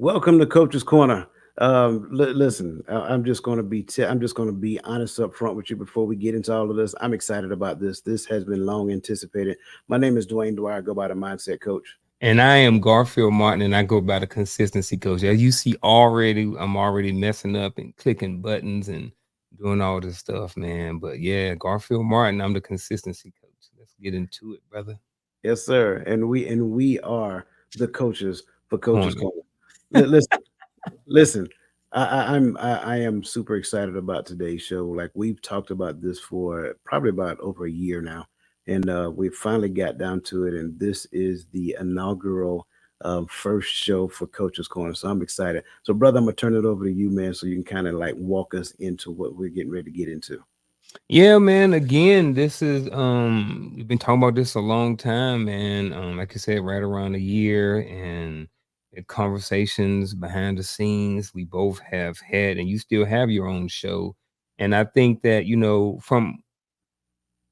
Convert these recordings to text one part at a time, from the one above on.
Welcome to Coach's Corner. Listen, I'm just going to I'm just going to be honest up front with you before we get into all of this. I'm excited about this. This has been long anticipated. My name is Dwayne Dwyer. I go by the Mindset Coach. And I am Garfield Martin, and I go by the consistency coach. As you see already, I'm already messing up and clicking buttons and doing all this stuff, man. But yeah, Garfield Martin, I'm the consistency coach. Let's get into it, brother. Yes, sir. And we are the coaches for Coach's Corner. Corner. Listen, listen. I am super excited about today's show. Like we've talked about this for probably about over a year now, and we finally got down to it. And this is the inaugural first show for Coach's Corner. So I'm excited. So, brother, I'm gonna turn it over to you, man, so you can kind of like walk us into what we're getting ready to get into. Yeah, man. Again, this is we've been talking about this a long time, man. Like I said, right around a year, and the conversations behind the scenes we both have had, and you still have your own show. And I think that, from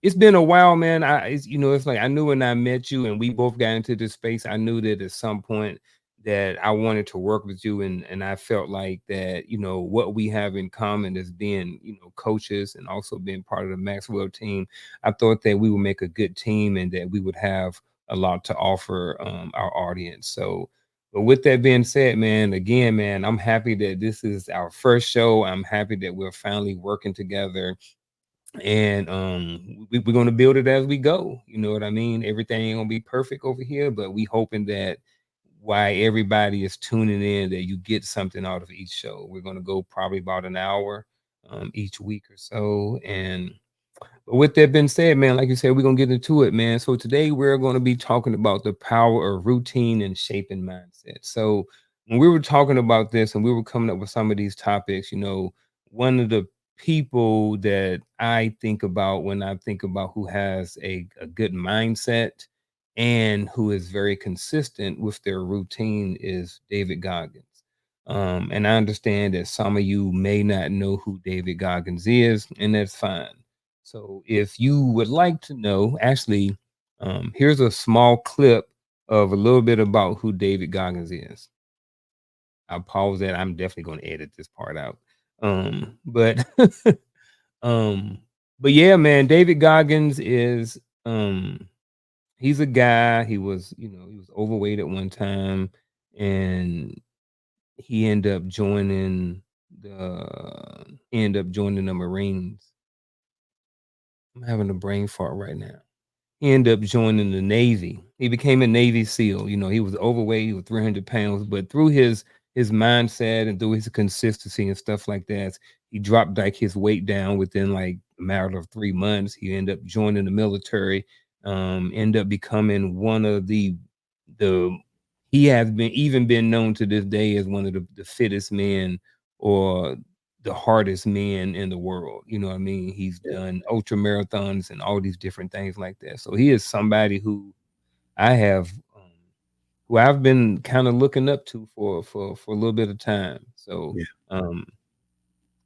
it's been a while, man. It's like I knew when I met you and we both got into this space, I knew that at some point that I wanted to work with you, and I felt like that, what we have in common as being, coaches and also being part of the Maxwell team. I thought that we would make a good team and that we would have a lot to offer our audience. So, but with that being said, man, again, man, I'm happy that this is our first show. I'm happy that we're finally working together, and we're gonna build it as we go. You know what I mean? Everything ain't gonna be perfect over here, but we hoping that why everybody is tuning in, that you get something out of each show. We're gonna go probably about an hour each week or so. And but with that being said, man, like you said, we're gonna get into it, man. So today we're gonna be talking about the power of routine and shaping mindset. So when we were talking about this and we were coming up with some of these topics, one of the people that I think about when I think about who has a good mindset and who is very consistent with their routine is David Goggins. And I understand that some of you may not know who David Goggins is, and that's fine. So if you would like to know, actually, here's a small clip of a little bit about who David Goggins is. I'll pause that. I'm definitely going to edit this part out. But um, but yeah, man, David Goggins is he's a guy. He was overweight at one time, and he ended up joining the Marines. I'm having a brain fart right now. He ended up joining the Navy. He became a Navy SEAL. He was overweight, he was 300 pounds, but through his mindset and through his consistency and stuff like that, he dropped like his weight down within like a matter of 3 months. He ended up joining the military, ended up becoming one of the he has been known to this day as one of the fittest men or the hardest man in the world. You know what I mean? He's Yeah. done ultra marathons and all these different things like that. So he is somebody I have um, who I've been kind of looking up to for a little bit of time. So um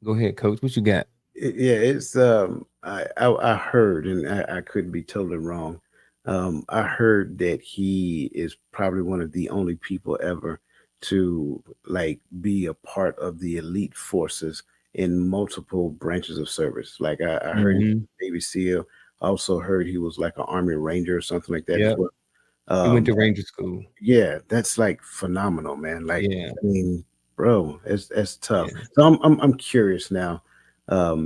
go ahead, coach. What you got? Yeah, it's I heard, and I could be totally wrong. I heard that he is probably one of the only people ever to like be a part of the elite forces in multiple branches of service. Like I heard he was Hmm. a Navy SEAL. I also heard he was like an Army Ranger or something like that as Yep. well. He went Um, to Ranger School. yeah, that's like phenomenal, man. Like, Yeah. I mean, bro, it's tough. Yeah. So I'm curious now,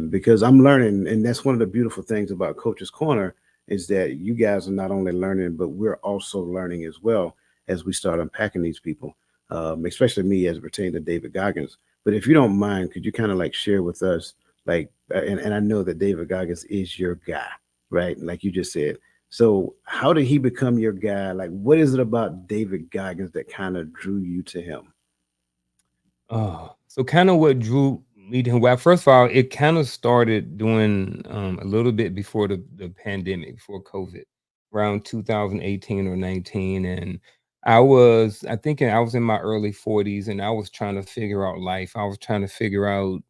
because I'm learning, and that's one of the beautiful things about Coach's Corner is that you guys are not only learning, but we're also learning as well as we start unpacking these people, especially me as it pertains to David Goggins. But if you don't mind, could you kind of like share with us, like, and I know that David Goggins is your guy, right? Like you just said, so, how did he become your guy? Like, what is it about David Goggins that kind of drew you to him? Oh, so kind of what drew me to him. Well, first of all, it kind of started doing a little bit before the pandemic, before COVID, around 2018 or 19. And I think I was in my early 40s, and I was trying to figure out life. I was trying to figure out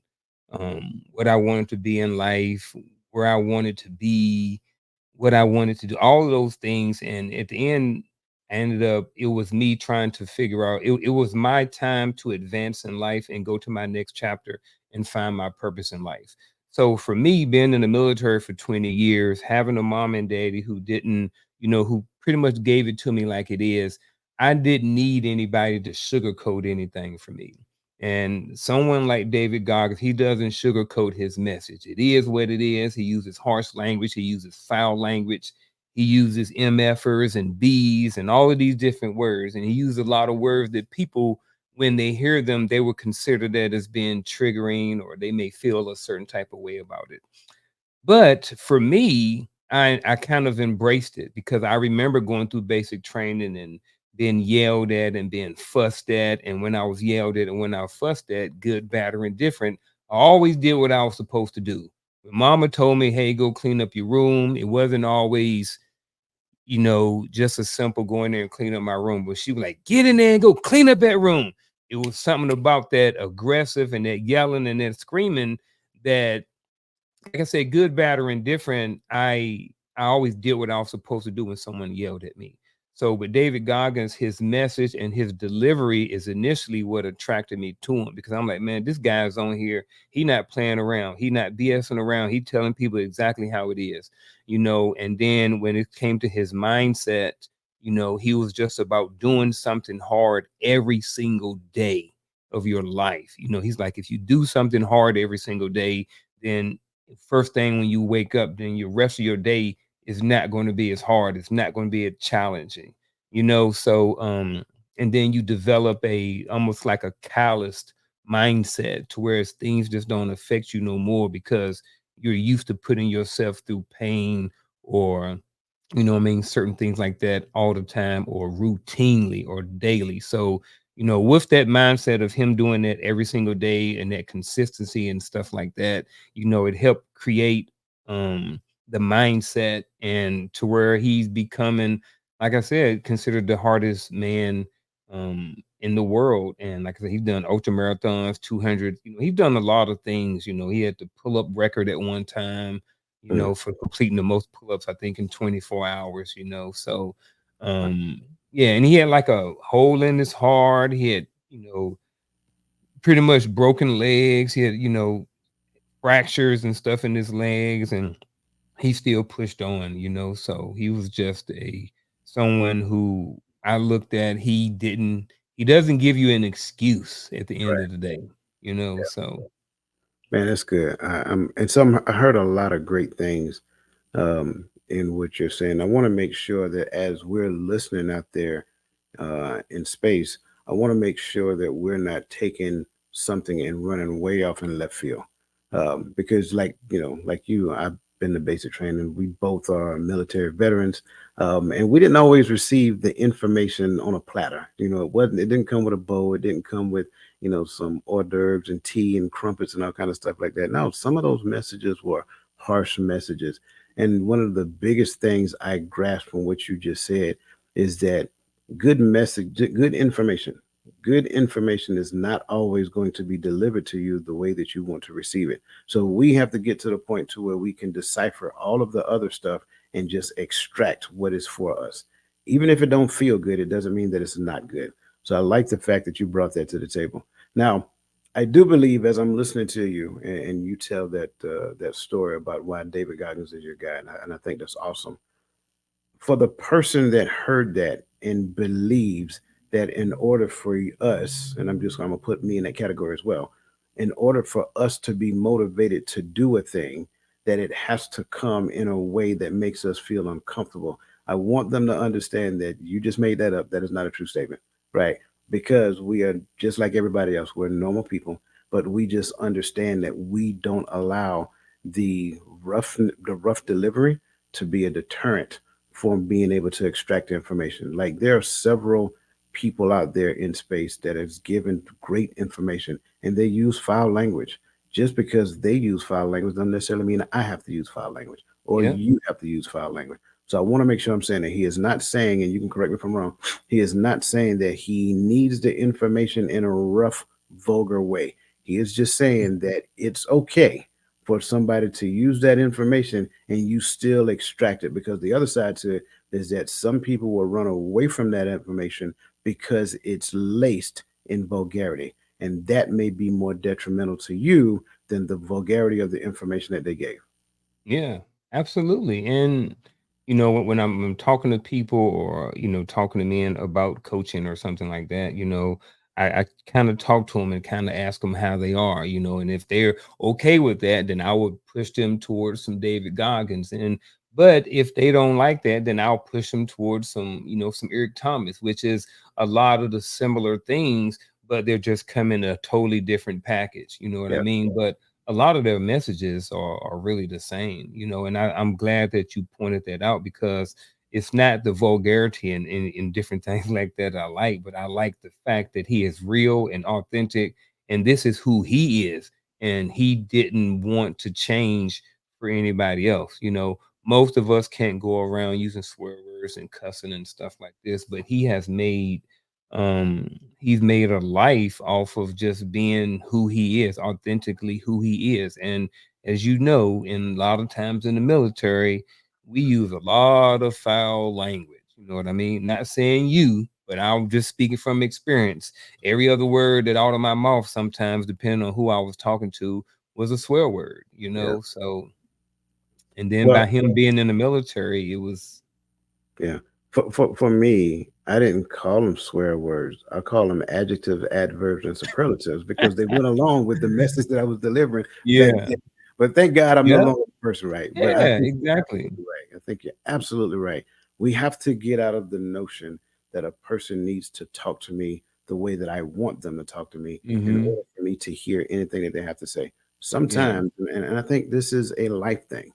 what I wanted to be in life, where I wanted to be, what I wanted to do, all of those things. And at the end, I ended up, it was me trying to figure out, it was my time to advance in life and go to my next chapter and find my purpose in life. So for me, being in the military for 20 years, having a mom and daddy who didn't, who pretty much gave it to me like it is, I didn't need anybody to sugarcoat anything for me. And someone like David Goggins, he doesn't sugarcoat his message. It is what it is. He uses harsh language, he uses foul language, he uses MFers and Bs and all of these different words. And he used a lot of words that people, when they hear them, they would consider that as being triggering, or they may feel a certain type of way about it. But for me, I kind of embraced it because I remember going through basic training and being yelled at and being fussed at. And when I was yelled at and when I was fussed at, good, bad, or indifferent, I always did what I was supposed to do. When mama told me, hey, go clean up your room, it wasn't always, just a simple go in there and clean up my room. But she was like, get in there and go clean up that room. It was something about that aggressive and that yelling and that screaming that, like I said, good, bad, or indifferent, I always did what I was supposed to do when someone yelled at me. So with David Goggins, his message and his delivery is initially what attracted me to him, because I'm like, man, this guy's on here. He not playing around. He not BSing around. He telling people exactly how it is, And then when it came to his mindset, he was just about doing something hard every single day of your life. He's like, if you do something hard every single day, then first thing when you wake up, then your rest of your day is not going to be as hard. It's not going to be as challenging, So and then you develop a almost like a calloused mindset to where things just don't affect you no more because you're used to putting yourself through pain, or what I mean, certain things like that all the time or routinely or daily. So, with that mindset of him doing that every single day and that consistency and stuff like that, it helped create the mindset and to where he's becoming, like I said, considered the hardest man in the world. And like I said, he's done ultra marathons, 200, he's done a lot of things. He had the pull up record at one time, Mm. for completing the most pull-ups, I think, in 24 hours, So yeah, and he had like a hole in his heart. He had, pretty much broken legs. He had, fractures and stuff in his legs, and he still pushed on, So he was just a someone who I looked at, he doesn't give you an excuse at the end Right. of the day, so Man, that's good. And some I heard a lot of great things in what you're saying. I want to make sure that as we're listening out there in space, I want to make sure that we're not taking something and running way off in left field. Because, like like you, I've been to basic training. We both are military veterans, and we didn't always receive the information on a platter. It wasn't. It didn't come with a bow. It didn't come with some hors d'oeuvres and tea and crumpets and all kind of stuff like that. No, some of those messages were harsh messages. And one of the biggest things I grasped from what you just said is that good message, good information is not always going to be delivered to you the way that you want to receive it. So we have to get to the point to where we can decipher all of the other stuff and just extract what is for us. Even if it don't feel good, it doesn't mean that it's not good. So I like the fact that you brought that to the table. Now, I do believe as I'm listening to you and you tell that story about why David Goggins is your guy, and I think that's awesome for the person that heard that and believes that in order for us, and I'm gonna put me in that category as well, in order for us to be motivated to do a thing, that it has to come in a way that makes us feel uncomfortable. I want them to understand that you just made that up. That is not a true statement, right? Because we are just like everybody else. We're normal people, but we just understand that we don't allow the rough delivery to be a deterrent for being able to extract information. Like there are several people out there in space that has given great information and they use foul language. Just because they use foul language doesn't necessarily mean I have to use foul language or yeah. you have to use foul language. So I want to make sure I'm saying that he is not saying, and you can correct me if I'm wrong, he is not saying that he needs the information in a rough, vulgar way. He is just saying that it's okay for somebody to use that information and you still extract it because the other side to it, is that some people will run away from that information because it's laced in vulgarity. And that may be more detrimental to you than the vulgarity of the information that they gave. Yeah, absolutely. And when I'm talking to people or talking to men about coaching or something like that, I kind of talk to them and kind of ask them how they are, and if they're okay with that, then I would push them towards some David Goggins. And but if they don't like that, then I'll push them towards some Eric Thomas, which is a lot of the similar things, but they're just coming in a totally different package. You know what I Yeah, mean? But a lot of their messages are really the same, and I'm glad that you pointed that out because it's not the vulgarity and different things like that I like, but I like the fact that he is real and authentic, and this is who he is, and he didn't want to change for anybody else. Most of us can't go around using swear words and cussing and stuff like this, but he's made a life off of just being who he is, authentically who he is. And as you know, in a lot of times in the military, we use a lot of foul language. You know what I mean? Not saying you, but I'm just speaking from experience. Every other word that out of my mouth, sometimes depending on who I was talking to, was a swear word, yeah. So, and then Well, by him being in the military, it was, yeah. For me, I didn't call them swear words. I call them adjectives, adverbs, and superlatives because they went along with the message that I was delivering back yeah, then. But thank God I'm no yeah, longer the person, right? But I yeah, think you're exactly. absolutely right. I think you're absolutely right. We have to get out of the notion that a person needs to talk to me the way that I want them to talk to me in Hmm. order for me to hear anything that they have to say. Yeah. Sometimes, and I think this is a life thing,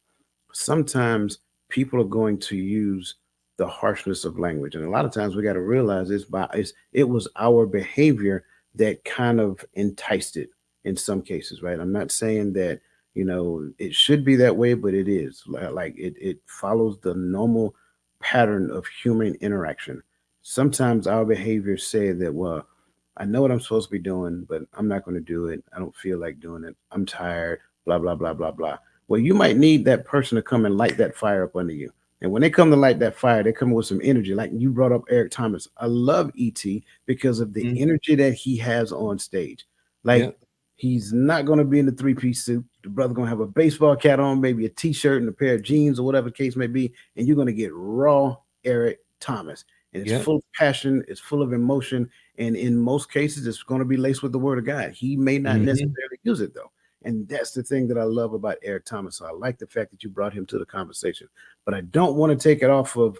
sometimes people are going to use the harshness of language, and a lot of times we got to realize it was our behavior that kind of enticed it in some cases, right? I'm not saying that it should be that way, but it is like it follows the normal pattern of human interaction. Sometimes our behavior say that, well, I know what I'm supposed to be doing, but I'm not going to do it. I don't feel like doing it. I'm tired, blah blah blah blah blah. Well, you might need that person to come and light that fire up under you. And when they come to light that fire, they come with some energy. Like you brought up Eric Thomas. I love ET because of the Mhm. energy that he has on stage. Like Yep. he's not going to be in the three-piece suit. The brother going to have a baseball cap on, maybe a t-shirt and a pair of jeans or whatever the case may be. And you're going to get raw Eric Thomas. And it's Yep. full of passion. It's full of emotion. And in most cases, it's going to be laced with the word of God. He may not Mhm. necessarily use it though. And that's the thing that I love about Eric Thomas. So I like the fact that you brought him to the conversation, but I don't want to take it off of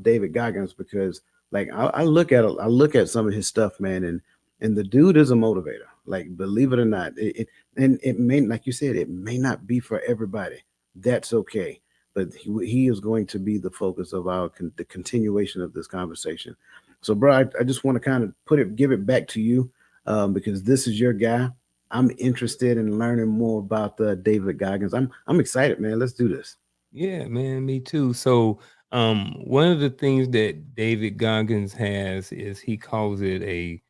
David Goggins because, like, I look at some of his stuff, man, and the dude is a motivator. Like, believe it or not, and it may, like you said, it may not be for everybody. That's okay, but he is going to be the focus of the continuation of this conversation. So, bro, I just want to kind of give it back to you because this is your guy. I'm interested in learning more about David Goggins. I'm excited, man. Let's do this. Yeah, man, me too. So, one of the things that David Goggins has is he calls it a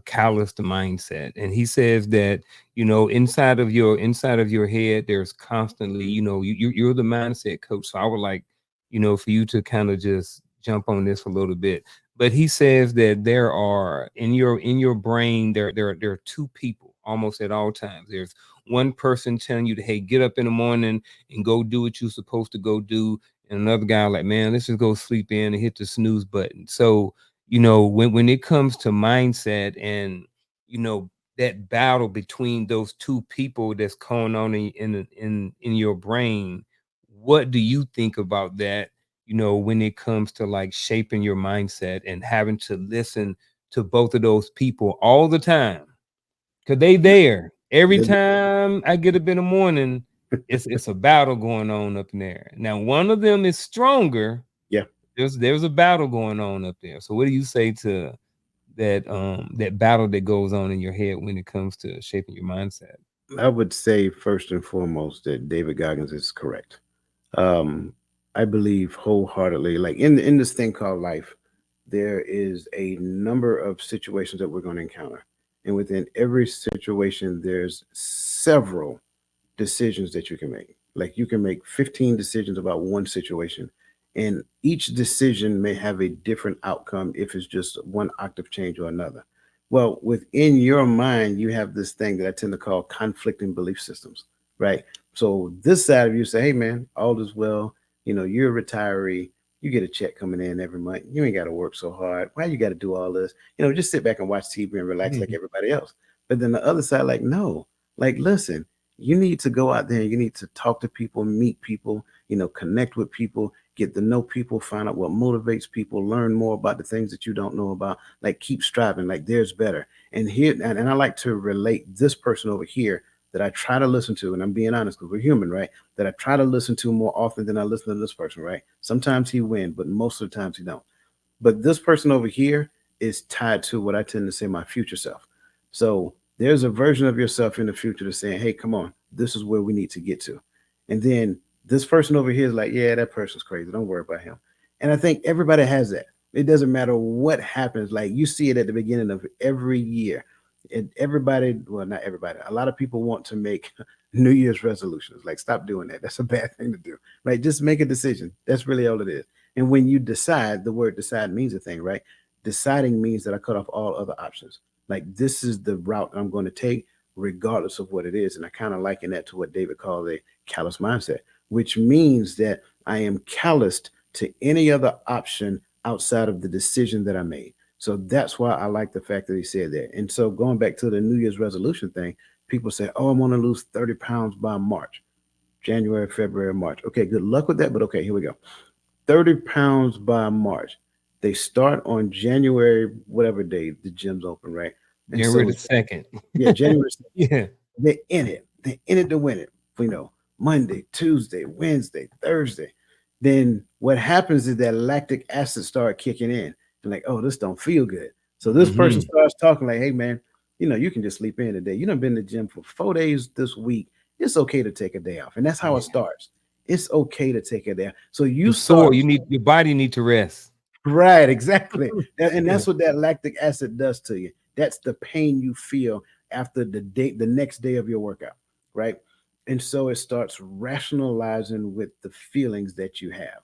calloused mindset, and he says that inside of your head, there's constantly you're the mindset coach. So I would like for you to kind of just jump on this a little bit. But he says that there are in your brain there are two people almost at all times. There's one person telling you to, hey, get up in the morning and go do what you're supposed to go do. And another guy like, man, let's just go sleep in and hit the snooze button. So, when it comes to mindset and you know that battle between those two people that's going on in your brain, what do you think about that? When it comes to like shaping your mindset and having to listen to both of those people all the time. Cause they there. Every The- time I get up in the morning, it's a battle going on up in there. Now one of them is stronger. yeah, There's a battle going on up there. So what do you say to that battle that goes on in your head when it comes to shaping your mindset? I would say first and foremost that David Goggins is correct. Um, I believe wholeheartedly, like in this thing called life, there is a number of situations that we're going to encounter, and within every situation, there's several decisions that you can make. Like you can make 15 decisions about one situation, And each decision may have a different outcome if it's just one octave change or another. Well, within your mind, you have this thing that I tend to call conflicting belief systems, right? So this side of you say, hey man, all is well. You know, you're a retiree. You get a check coming in every month. You ain't got to work so hard. Why you got to do all this? You know, just sit back and watch TV and relax like Mhm. everybody else. But then the other side, like, no, like, listen, you need to go out there. You need to talk to people, meet people, you know, connect with people, get to know people, find out what motivates people, learn more about the things that you don't know about. Like, keep striving. Like, there's better. And here, and I like to relate this person over here that I try to listen to, and I'm being honest because we're human, right? That I try to listen to more often than I listen to this person, right? Sometimes he wins, but most of the times he don't. But this person over here is tied to what I tend to say my future self. So there's a version of yourself in the future that's saying, hey, come on, this is where we need to get to. And then this person over here is like, yeah, that person's crazy. Don't worry about him. And I think everybody has that. It doesn't matter what happens. Like you see it at the beginning of every year. And everybody, well, not everybody, a lot of people want to make New Year's resolutions. Like, stop doing that. That's a bad thing to do, right? Just make a decision. That's really all it is. And when you decide, the word decide means a thing, right? Deciding means that I cut off all other options. Like this is the route I'm going to take, regardless of what it is. And I kind of liken that to what David called a callous mindset, which means that I am calloused to any other option outside of the decision that I made. So that's why I like the fact that he said that. And so going back to the New Year's resolution thing, people say, oh, I want to lose 30 pounds by March, January, February, March. Okay, good luck with that. But okay, here we go. 30 pounds by March. They start on January, whatever day the gym's open, right? And January so, the 2nd. yeah, January, Yeah. they're in it. They're in it to win it. You know, Monday, Tuesday, Wednesday, Thursday. Then what happens is that lactic acid start kicking in. And like, oh, this don't feel good. So this person Mhm. starts talking like, hey man, you know, you can just sleep in today. You done been to the gym for 4 days this week. It's okay to take a day off. And that's how it Yeah. starts. It's okay to take a day off. So you You start. sore, you need your body need to rest. Right, exactly. And Yeah. that's what that lactic acid does to you. That's the pain you feel after the next day of your workout, right? And so it starts rationalizing with the feelings that you have.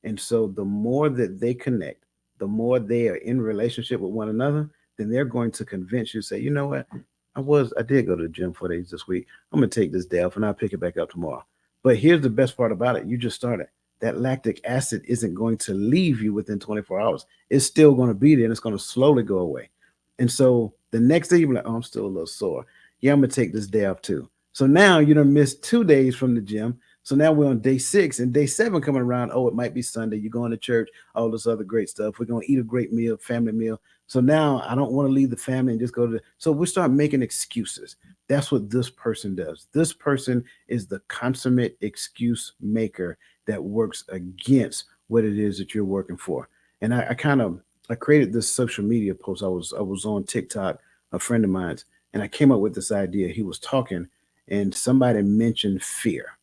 And so the more that they connect, the more they are in relationship with one another, then they're going to convince you, say, you know what? I did go to the gym 4 days this week. I'm gonna take this day off and I'll pick it back up tomorrow. But here's the best part about it. You just started that lactic acid isn't going to leave you within 24 hours. It's still going to be there and it's going to slowly go away. And so the next day, you're like, oh, I'm still a little sore. Yeah, I'm going to take this day off too. So now you done missed 2 days from the gym. So now we're on day 6 and day 7 coming around. Oh, it might be Sunday. You're going to church, all this other great stuff. We're going to eat a great meal, family meal. So now I don't want to leave the family and just go to so we start making excuses. That's what this person does. This person is the consummate excuse maker that works against what it is that you're working for. And I kind of I created this social media post. I was on TikTok, a friend of mine's, and I came up with this idea. He was talking, and somebody mentioned fear.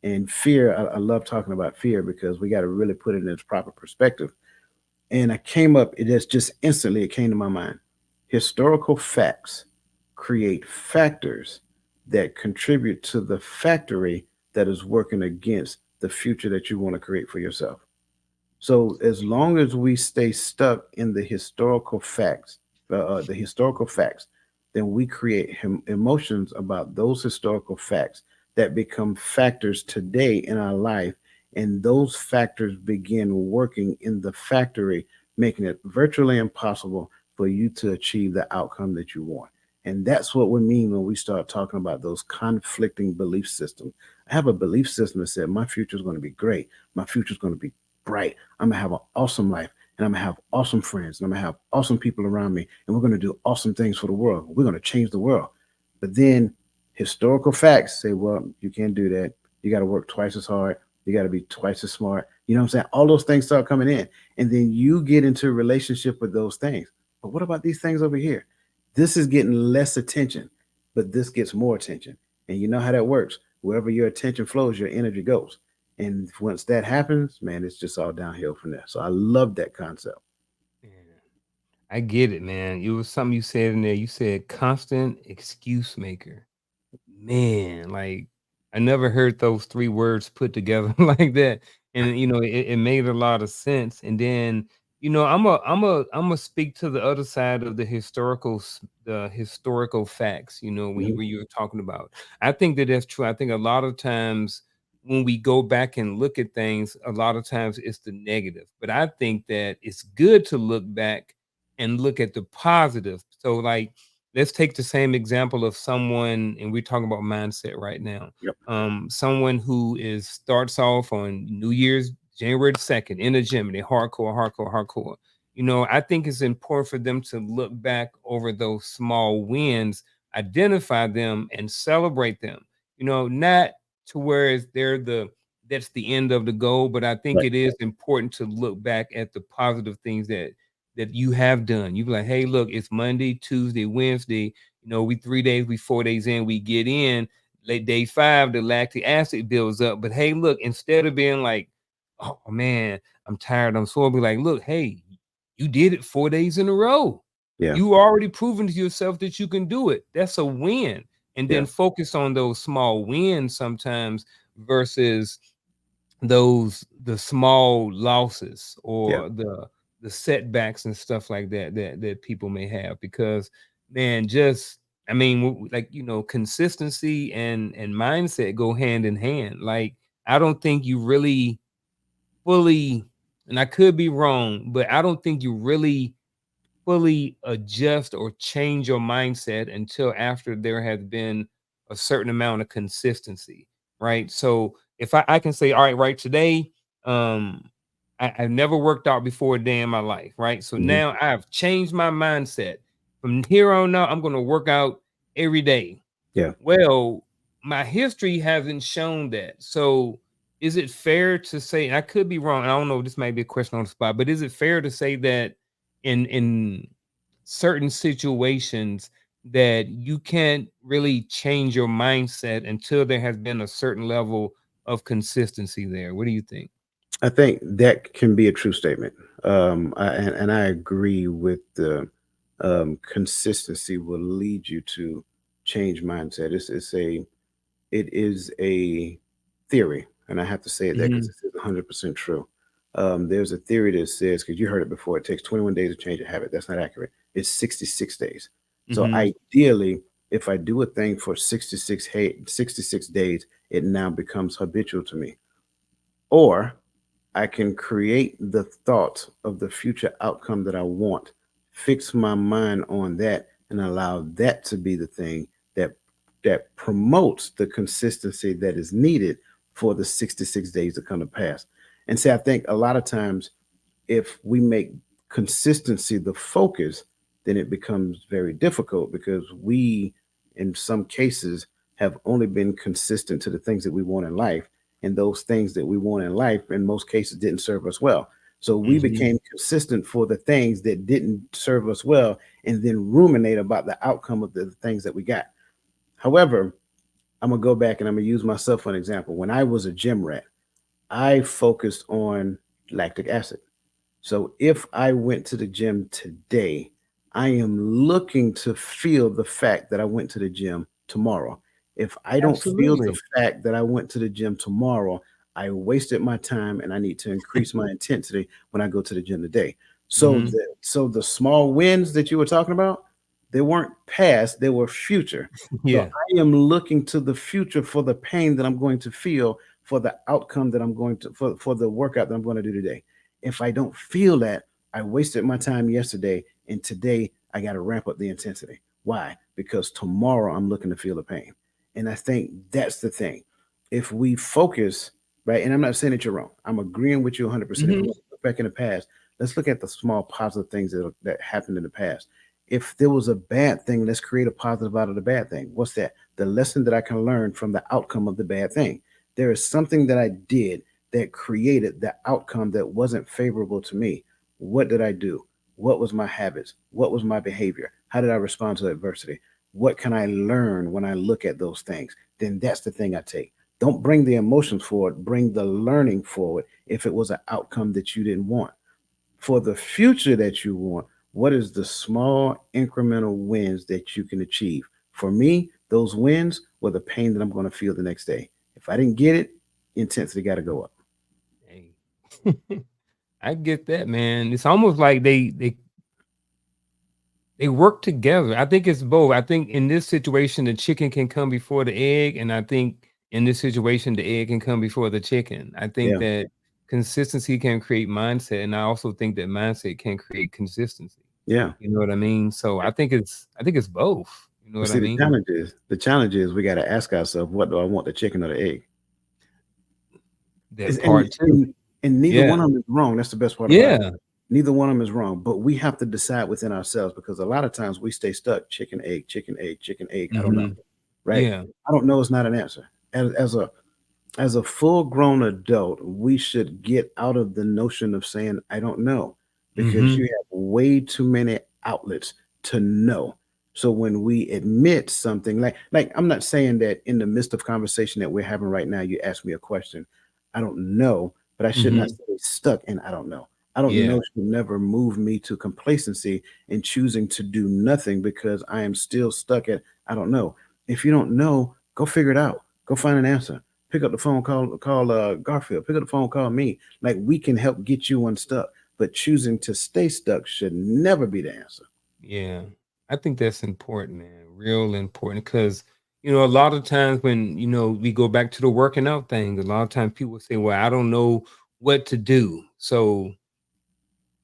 And fear, I love talking about fear because we got to really put it in its proper perspective. And I came up, it just instantly it came to my mind. Historical facts create factors that contribute to the factory that is working against the future that you want to create for yourself. So as long as we stay stuck in the historical facts, then we create emotions about those historical facts that become factors today in our life, and those factors begin working in the factory, making it virtually impossible for you to achieve the outcome that you want. And that's what we mean when we start talking about those conflicting belief systems. I have a belief system that said my future is going to be great. My future is going to be bright. I'm gonna have an awesome life, and I'm gonna have awesome friends, and I'm gonna have awesome people around me, and we're gonna do awesome things for the world. We're gonna change the world. But then historical facts say, well, you can't do that. You got to work twice as hard. You got to be twice as smart. You know what I'm saying? All those things start coming in, and then you get into a relationship with those things. But what about these things over here? This is getting less attention, but this gets more attention. And you know how that works. Wherever your attention flows, your energy goes. And once that happens, man, it's just all downhill from there. So I love that concept. Yeah. I get it, man. It was something you said in there. You said constant excuse maker. Man, like I never heard those three words put together like that. and it made a lot of sense. And then I'm a speak to the other side of the historical facts. Mhm. When you were talking about, I think that's true. I think a lot of times when we go back and look at things, a lot of times it's the negative. But I think that it's good to look back and look at the positive. So, like, let's take the same example of someone, and we're talking about mindset right now. Yep. Someone who is starts off on New Year's January 2nd in the gym and they hardcore, hardcore, hardcore. I think it's important for them to look back over those small wins, identify them, and celebrate them. Not to where that's the end of the goal, but I think Right. it is important to look back at the positive things that you have done. You be like, hey, look, it's Monday, Tuesday, Wednesday. We 3 days, we 4 days in, we get in. Late day 5, the lactic acid builds up. But hey, look, instead of being like, oh man, I'm tired, I'm sore, be like, look, hey, you did it 4 days in a row. Yeah. You already proven to yourself that you can do it. That's a win. And Yeah. then focus on those small wins sometimes versus the small losses Yeah. or the setbacks and stuff like that people may have. Because man, just I mean, like, consistency and mindset go hand in hand. Like, I don't think you really fully, and I could be wrong, but I don't think you really fully adjust or change your mindset until after there has been a certain amount of consistency, right? So if I can say, all right, right today, um, I've never worked out before a day in my life, right? So Mhm. now I've changed my mindset. From here on out, I'm going to work out every day. Yeah. Well, my history hasn't shown that. So is it fair to say, and I could be wrong, I don't know, this might be a question on the spot, but is it fair to say that in certain situations that you can't really change your mindset until there has been a certain level of consistency there? What do you think? I think that can be a true statement. And I agree with the consistency will lead you to change mindset. It is a theory, and I have to say it that because Mhm, this is 100% true. There's a theory that says, because you heard it before, it takes 21 days to change a habit. That's not accurate. It's 66 days. So mhm. ideally, if I do a thing for 66 days, it now becomes habitual to me. Or I can create the thought of the future outcome that I want, fix my mind on that, and allow that to be the thing that promotes the consistency that is needed for the 66 days to come to pass. And see, I think a lot of times if we make consistency the focus, then it becomes very difficult because we, in some cases, have only been consistent to the things that we want in life. And those things that we want in life, in most cases, didn't serve us well. So we Mhm. became consistent for the things that didn't serve us well and then ruminate about the outcome of the things that we got. However, I'm going to go back and I'm going to use myself for an example. When I was a gym rat, I focused on lactic acid. So if I went to the gym today, I am looking to feel the fact that I went to the gym tomorrow. If I don't feel the Absolutely. fact that I went to the gym tomorrow, I wasted my time and I need to increase my intensity when I go to the gym today. Mhm. So the small wins that you were talking about, they weren't past, they were future. So Yeah. I am looking to the future for the pain that I'm going to feel, for the outcome that I'm going to for the workout that I'm going to do today. If I don't feel that, I wasted my time yesterday, and today I got to ramp up the intensity. Why? Because tomorrow I'm looking to feel the pain. And I think that's the thing. If we focus, right, and I'm not saying that you're wrong, I'm agreeing with you 100%. If we Mhm. look back in the past, let's look at the small positive things that happened in the past. If there was a bad thing, let's create a positive out of the bad thing. What's that? The lesson that I can learn from the outcome of the bad thing. There is something that I did that created the outcome that wasn't favorable to me. What did I do? What was my habits? What was my behavior? How did I respond to adversity? What can I learn when I look at those things? Then that's the thing I take. Don't bring the emotions forward, bring the learning forward if it was an outcome that you didn't want. For the future that you want, what is the small incremental wins that you can achieve? For me, those wins were the pain that I'm going to feel the next day. If I didn't get it, intensity got to go up. I get that, man. It's almost like they work together. I think it's both. I think in this situation, the chicken can come before the egg, and I think in this situation, the egg can come before the chicken. I think Yeah, that consistency can create mindset, and I also think that mindset can create consistency. yeah. You know what I mean? So I think it's both. You know But what I see, mean? the challenge is we got to ask ourselves, what do I want, the chicken or the egg? That And, part too. and neither Yeah. one of them is wrong. That's the best part about it. Yeah. Neither one of them is wrong, but we have to decide within ourselves because a lot of times we stay stuck chicken, egg, chicken, egg, chicken, egg. I don't know. Hmm. Right? Yeah. I don't know is not an answer. As a full grown adult, we should get out of the notion of saying, I don't know, because Hmm. you have way too many outlets to know. So when we admit something, like I'm not saying that in the midst of conversation that we're having right now, you ask me a question, I don't know, but I should not Hmm. stay stuck in I don't know. I don't know Yeah. should never move me to complacency and choosing to do nothing because I am still stuck at I don't know. If you don't know, go figure it out. Go find an answer. Pick up the phone, call Garfield. Pick up the phone, call me. Like we can help get you unstuck. But choosing to stay stuck should never be the answer. Yeah. I think that's important, man. Real important. Cause, a lot of times when, we go back to the working out thing, a lot of times people say, well, I don't know what to do. So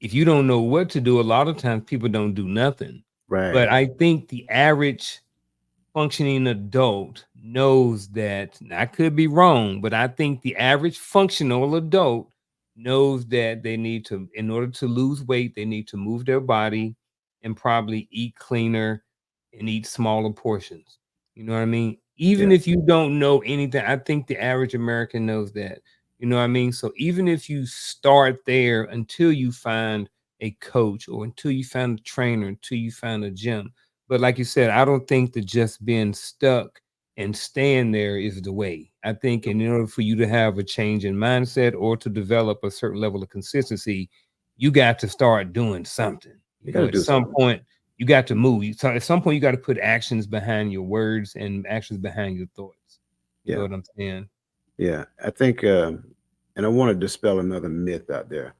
if you don't know what to do, a lot of times people don't do nothing. But Right. I think the average functioning adult knows that, and I could be wrong, but I think the average functional adult knows that they need to, in order to lose weight, they need to move their body and probably eat cleaner and eat smaller portions. You know what I mean? Yeah. Even if you don't know anything, I think the average American knows that. You know what I mean? So even if you start there until you find a coach or until you find a trainer, until you find a gym, but like you said, I don't think that just being stuck and staying there is the way. I think in order for you to have a change in mindset or to develop a certain level of consistency, you got to start doing something. You got to At do some something. point, you got to move. So at some point, you got to put actions behind your words and actions behind your thoughts. You know Yeah. what I'm saying? Yeah. I think, and I want to dispel another myth out there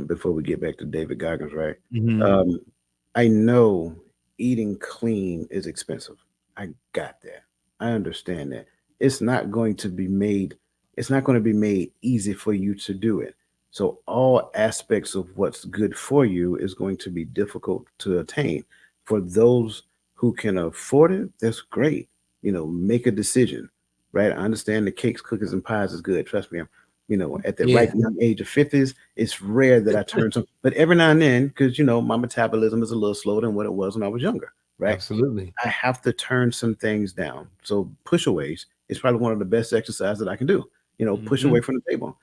before we get back to David Goggins, right? Hmm. Um, I know eating clean is expensive. I got that. I understand that. It's not going to be made it's not going to be made easy for you to do it. So all aspects of what's good for you is going to be difficult to attain. For those who can afford it, that's great. Make a decision, right? I understand the cakes, cookies, and pies is good. Trust me, at the ripe Yeah, young age of 50s, it's rare that I turn some, but every now and then, because my metabolism is a little slower than what it was when I was younger, right? absolutely. I have to turn some things down. So pushaways is probably one of the best exercises that I can do. Push Hmm. away from the table.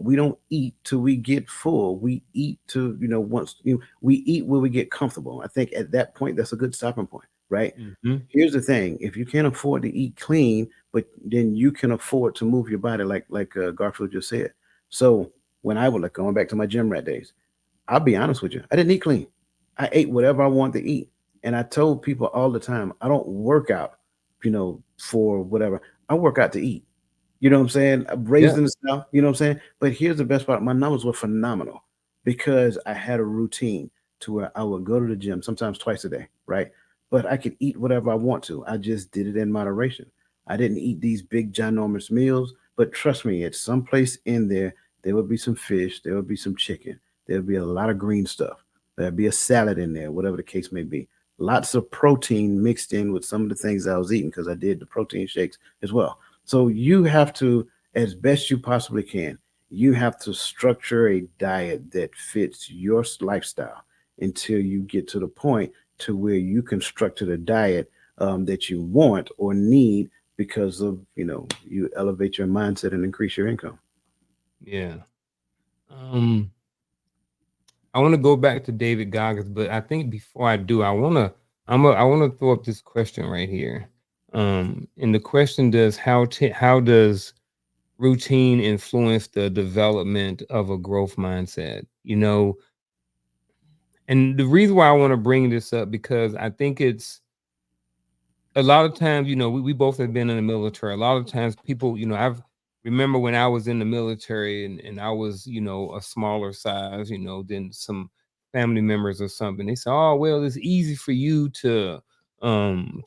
We don't eat till we get full. We eat to, once we eat where we get comfortable. I think at that point that's a good stopping point, right? Hmm. Here's the thing: if you can't afford to eat clean, but then you can afford to move your body, like Garfield just said. So when I was like going back to my gym rat days, I'll be honest with you, I didn't eat clean. I ate whatever I wanted to eat, and I told people all the time, I don't work out, for whatever. I work out to eat. You know what I'm saying? I'm raised Yeah, in the South, you know what I'm saying? But here's the best part, my numbers were phenomenal because I had a routine to where I would go to the gym sometimes twice a day, right? But I could eat whatever I want to. I just did it in moderation. I didn't eat these big ginormous meals, but trust me, at some place in there would be some fish, there would be some chicken, there would be a lot of green stuff. There'd be a salad in there, whatever the case may be. Lots of protein mixed in with some of the things I was eating because I did the protein shakes as well. So you have to, as best you possibly can, you have to structure a diet that fits your lifestyle until you get to the point to where you can structure the diet that you want or need because of you elevate your mindset and increase your income. yeah. Um, I want to go back to David Goggins, but I think before I do, I want to throw up this question right here. And the question does how does routine influence the development of a growth mindset? And the reason why I want to bring this up because I think it's a lot of times, we both have been in the military. A lot of times people, I've remember when I was in the military and I was, a smaller size, than some family members or something. They say, "Oh, well, it's easy for you to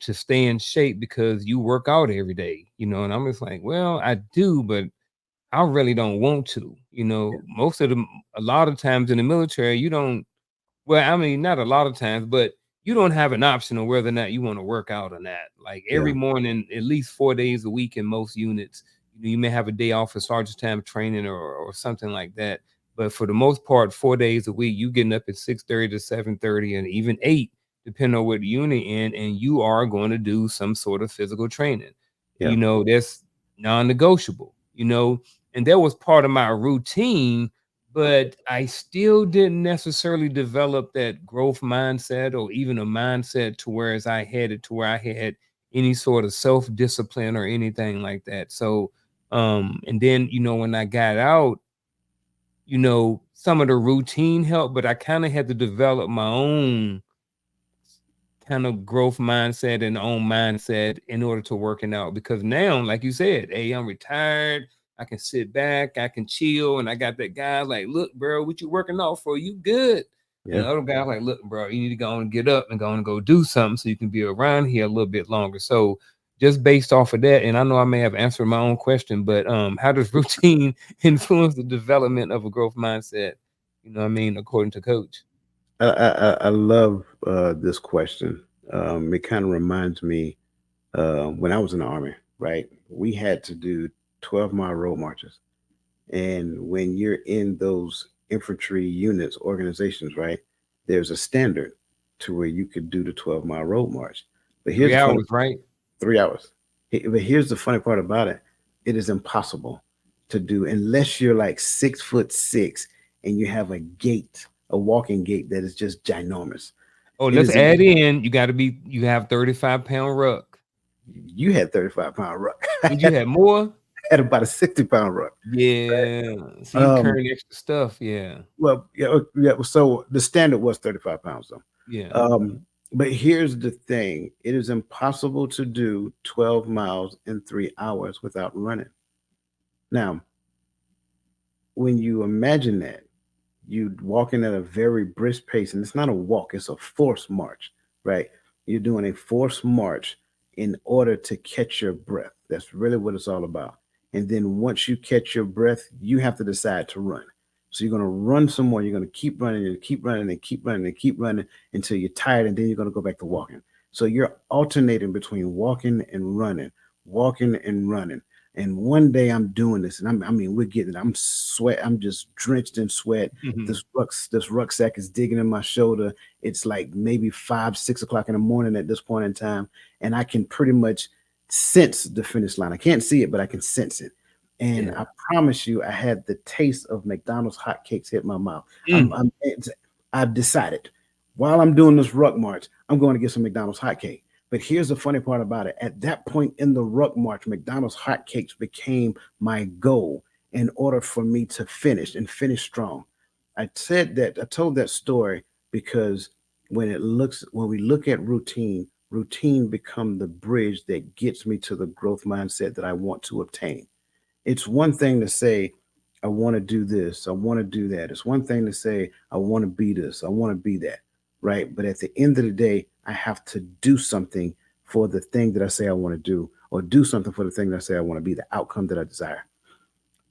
stay in shape because you work out every day," and I'm just like, "Well, I do, but I really don't want to." Most of the a lot of times in the military, you don't well, I mean, not a lot of times, but you don't have an option on whether or not you want to work out or not. Like every Yeah, morning, at least 4 days a week in most units, you may have a day off for sergeant time training or something like that. But for the most part, 4 days a week, you getting up at 6:30 to 7:30 and even 8, depending on what unit in, and you are going to do some sort of physical training. yeah, That's non-negotiable, and that was part of my routine, but I still didn't necessarily develop that growth mindset or even a mindset to where as I headed to where I had any sort of self-discipline or anything like that. So and then when I got out, some of the routine helped, but I kind of had to develop my own kind of growth mindset and own mindset in order to working out, because now, like you said, hey, I'm retired. I can sit back, I can chill, and I got that guy like, look, bro, what you working out for? You good? And yeah. the other guy like, look, bro, you need to go and get up and go and go do something so you can be around here a little bit longer. So just based off of that, and I know I may have answered my own question, but how does routine influence the development of a growth mindset? What I mean, according to coach. I love this question. It kind of reminds me when I was in the army, right? We had to do 12-mile road marches. And when you're in those infantry units, organizations, right, there's a standard to where you could do the 12-mile road march. But here's Three the funny hours, right? 3 hours. But here's the funny part about it. It is impossible to do unless you're like 6'6" and you have a gait, a walking gait that is just ginormous. Oh, It let's is add in. You have 35-pound ruck. you had 35-pound ruck. Did you have more? Had about a 60-pound ruck. Yeah. So you Um, carrying extra stuff. Yeah. well, yeah, yeah. So the standard was 35 pounds though. Yeah. But here's the thing: it is impossible to do 12 miles in 3 hours without running. Now, when you imagine that, you walking at a very brisk pace, and it's not a walk; it's a forced march, right? You're doing a forced march in order to catch your breath. That's really what it's all about. And then once you catch your breath, you have to decide to run. So you're going to run some more. You're going to keep running and keep running and keep running and keep running until you're tired, and then you're going to go back to walking. So you're alternating between walking and running, walking and running. And one day I'm doing this, and I mean, we're getting it. I'm sweat. I'm just drenched in sweat. This rucksack is digging in my shoulder. It's like maybe 5, 6 o'clock in the morning at this point in time, and I can pretty much sense the finish line. I can't see it, but I can sense it. And Yeah. I promise you, I had the taste of McDonald's hotcakes hit my mouth. I'm, Mm. I'm I've decided while I'm doing this ruck march, I'm going to get some McDonald's hotcake. But here's the funny part about it. At that point in the ruck march, McDonald's hotcakes became my goal in order for me to finish and finish strong. I told that story because when we look at routine become the bridge that gets me to the growth mindset that I want to obtain. It's one thing to say, I want to do this, I want to do that. It's one thing to say, I want to be this, I want to be that, right? But at the end of the day, I have to do something for the thing that I say I want to do, or do something for the thing that I say I want to be, the outcome that I desire.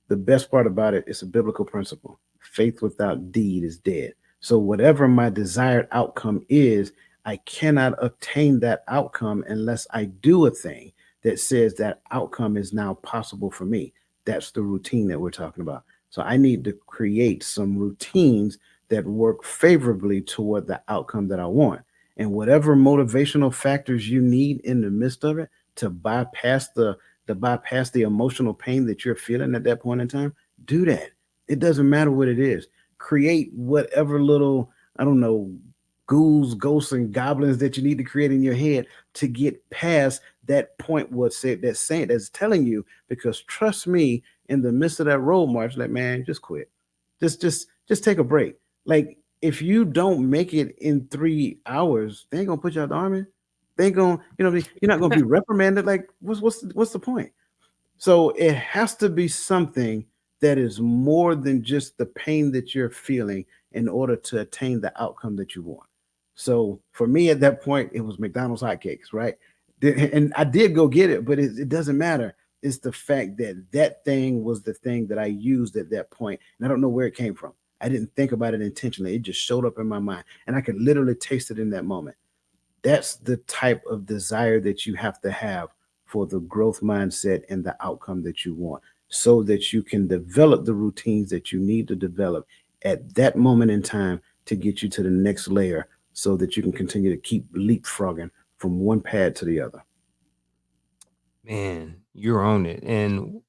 The best part about it is a biblical principle: faith without deed is dead. So, whatever my desired outcome is, I cannot obtain that outcome unless I do a thing that says that outcome is now possible for me. That's the routine that we're talking about. So, I need to create some routines that work favorably toward the outcome that I want. And whatever motivational factors you need in the midst of it to bypass the emotional pain that you're feeling at that point in time, do that. It doesn't matter what it is. Create whatever little, I don't know, ghouls, ghosts, and goblins that you need to create in your head to get past that point that's saying that's telling you, because trust me, in the midst of that road march, like, man, just quit. Just take a break. Like, if you don't make it in 3 hours, they ain't gonna put you out the army. They ain't gonna, you're not gonna be reprimanded. Like, what's the point? So it has to be something that is more than just the pain that you're feeling in order to attain the outcome that you want. So for me at that point, it was McDonald's hotcakes, right? And I did go get it, but it doesn't matter. It's the fact that that thing was the thing that I used at that point, and I don't know where it came from. I didn't think about it intentionally. It just showed up in my mind, and I could literally taste it in that moment. That's the type of desire that you have to have for the growth mindset and the outcome that you want, so that you can develop the routines that you need to develop at that moment in time to get you to the next layer, so that you can continue to keep leapfrogging from one pad to the other. Man, you're on it. And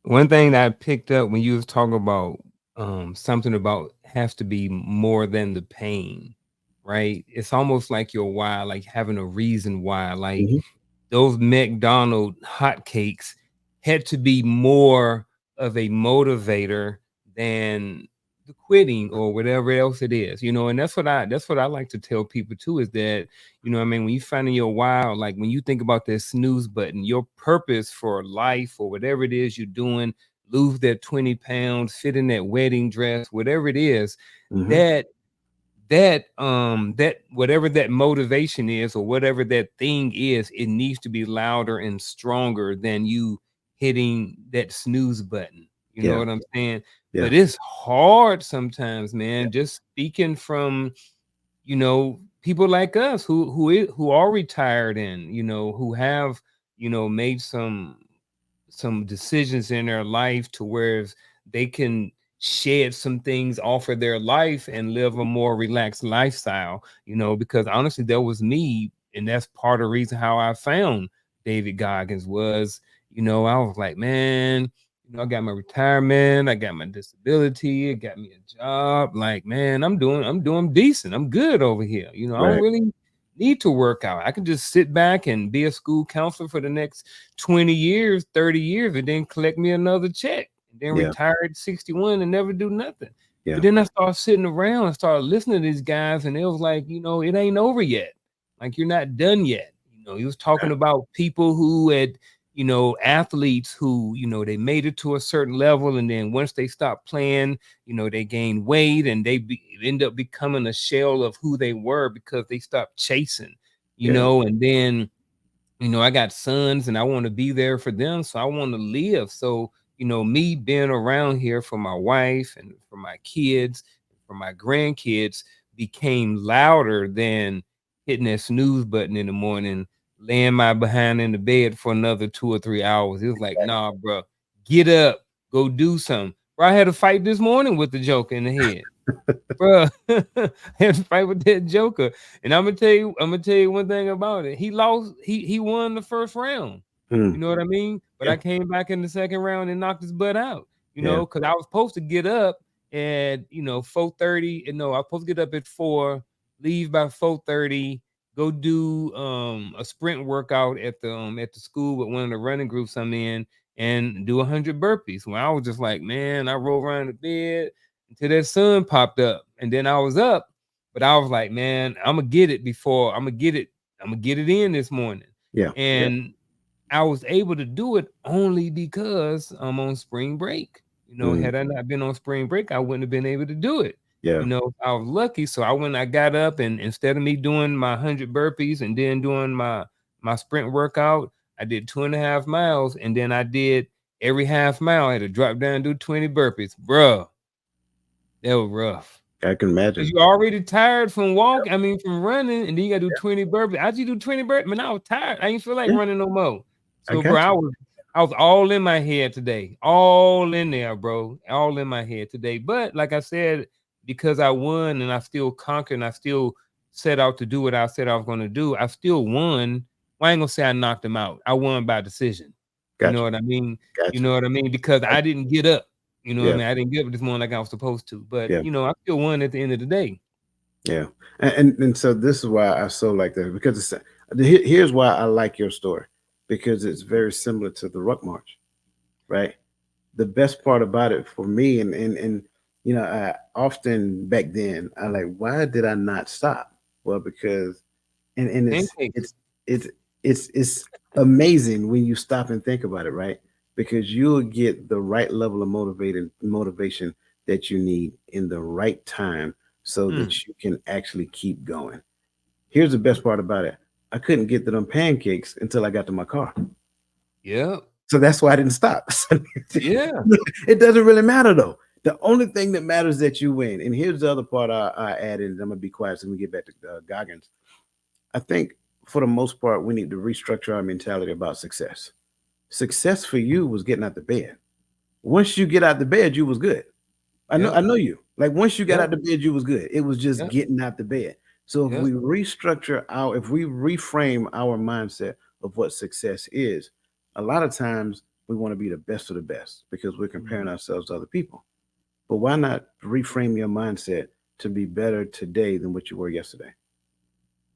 one thing that I picked up when you was talking about something about has to be more than the pain, right? It's almost like your why, like having a reason why. Like Hmm. those McDonald hotcakes had to be more of a motivator than the quitting or whatever else it is, and that's what I like to tell people too, is that, what I mean, when you finding your why, or like when you think about that snooze button, your purpose for life or whatever it is you're doing, lose that 20 pounds, fit in that wedding dress, whatever it is, Hmm. that that whatever that motivation is or whatever that thing is, it needs to be louder and stronger than you hitting that snooze button. You know Yeah, what I'm saying? yeah, But it's hard sometimes, yeah, man. Just speaking from, people like us who are retired and, who have, made some decisions in their life to where they can shed some things off of their life and live a more relaxed lifestyle, because honestly, that was me. And that's part of the reason how I found David Goggins was, I was like, man, I got my retirement, I got my disability, it got me a job. Like, man, I'm doing decent. I'm good over here. I don't right, really need to work out. I can just sit back and be a school counselor for the next 20 years, 30 years, and then collect me another check, and then yeah, retire at 61 and never do nothing. yeah, But then I started sitting around and started listening to these guys, and it was like, it ain't over yet. Like, you're not done yet. He was talking right, about people who had, athletes who, they made it to a certain level, and then once they stopped playing, they gained weight and end up becoming a shell of who they were because they stopped chasing, yeah, and then I got sons and I want to be there for them. So I want to live. So, me being around here for my wife and for my kids, for my grandkids became louder than hitting that snooze button in the morning, laying my behind in the bed for another 2 or 3 hours. It was like, nah, bro, get up, go do something. Bro, I had a fight this morning with the joker in the head. Bro, had to fight with that Joker. And I'm gonna tell you one thing about it. He lost, he won the first round. mm, You know what I mean? But yeah, I came back in the second round and knocked his butt out, yeah, because I was supposed to get up at 4:30. And no, I was supposed to get up at 4, leave by 4:30, go do a sprint workout at the school with one of the running groups I'm in, and do 100 burpees. When I was just like, man, I rolled around the bed until that sun popped up, and then I was up. But I was like, man, I'm gonna get it before I'm gonna get it. I'm gonna get it in this morning, yeah, yeah, and I was able to do it only because I'm on spring break. mm, Had I not been on spring break, I wouldn't have been able to do it. yeah, I was lucky. So I got up, and instead of me doing my 100 burpees and then doing my sprint workout, I did 2.5 miles, and then I did every half mile. I had to drop down and do 20 burpees, bruh. That was rough. I can 'Cause imagine. you're already tired from from running, and then you gotta do 20 burpees. How'd you do 20 burpees? Man, I was tired. I ain't feel like Yeah, running no more. I So, bro, got I was all in my head today. All in there, bro. All in my head today. But like I said, because I won and I still conquered and I still set out to do what I said I was gonna do, I still won. Well, I ain't gonna say I knocked him out. I won by decision. You got know you, what I mean? You got you, know what I mean? Because got I didn't get up. You know what I you. Yeah, mean? I didn't get up this morning like I was supposed to. But, yeah, I still won at the end of the day. yeah. And so this is why I so like that, because here's why I like your story, because it's very similar to the Ruck March, right? The best part about it for me, and I often back then why did I not stop? Well, because and it's Pancakes. it's It's amazing when you stop and think about it, right? Because you'll get the right level of motivation that you need in the right time so that Mm. you can actually keep going. Here's the best part about it. I couldn't get to them pancakes until I got to my car. Yep. So that's why I didn't stop. Yeah. It doesn't really matter though. The only thing that matters is that you win. And here's the other part I added. I'm gonna be quiet so we get back to Goggins. I think for the most part we need to restructure our mentality about success. Success for you was getting out the bed. Once you get out the bed, you was good. I Yep. know you. Like once you got Yep. out the bed, you was good. It was just Yep. getting out the bed. So Yep. if we reframe our mindset of what success is, a lot of times we want to be the best of the best because we're comparing Mhm. ourselves to other people. But why not reframe your mindset to be better today than what you were yesterday?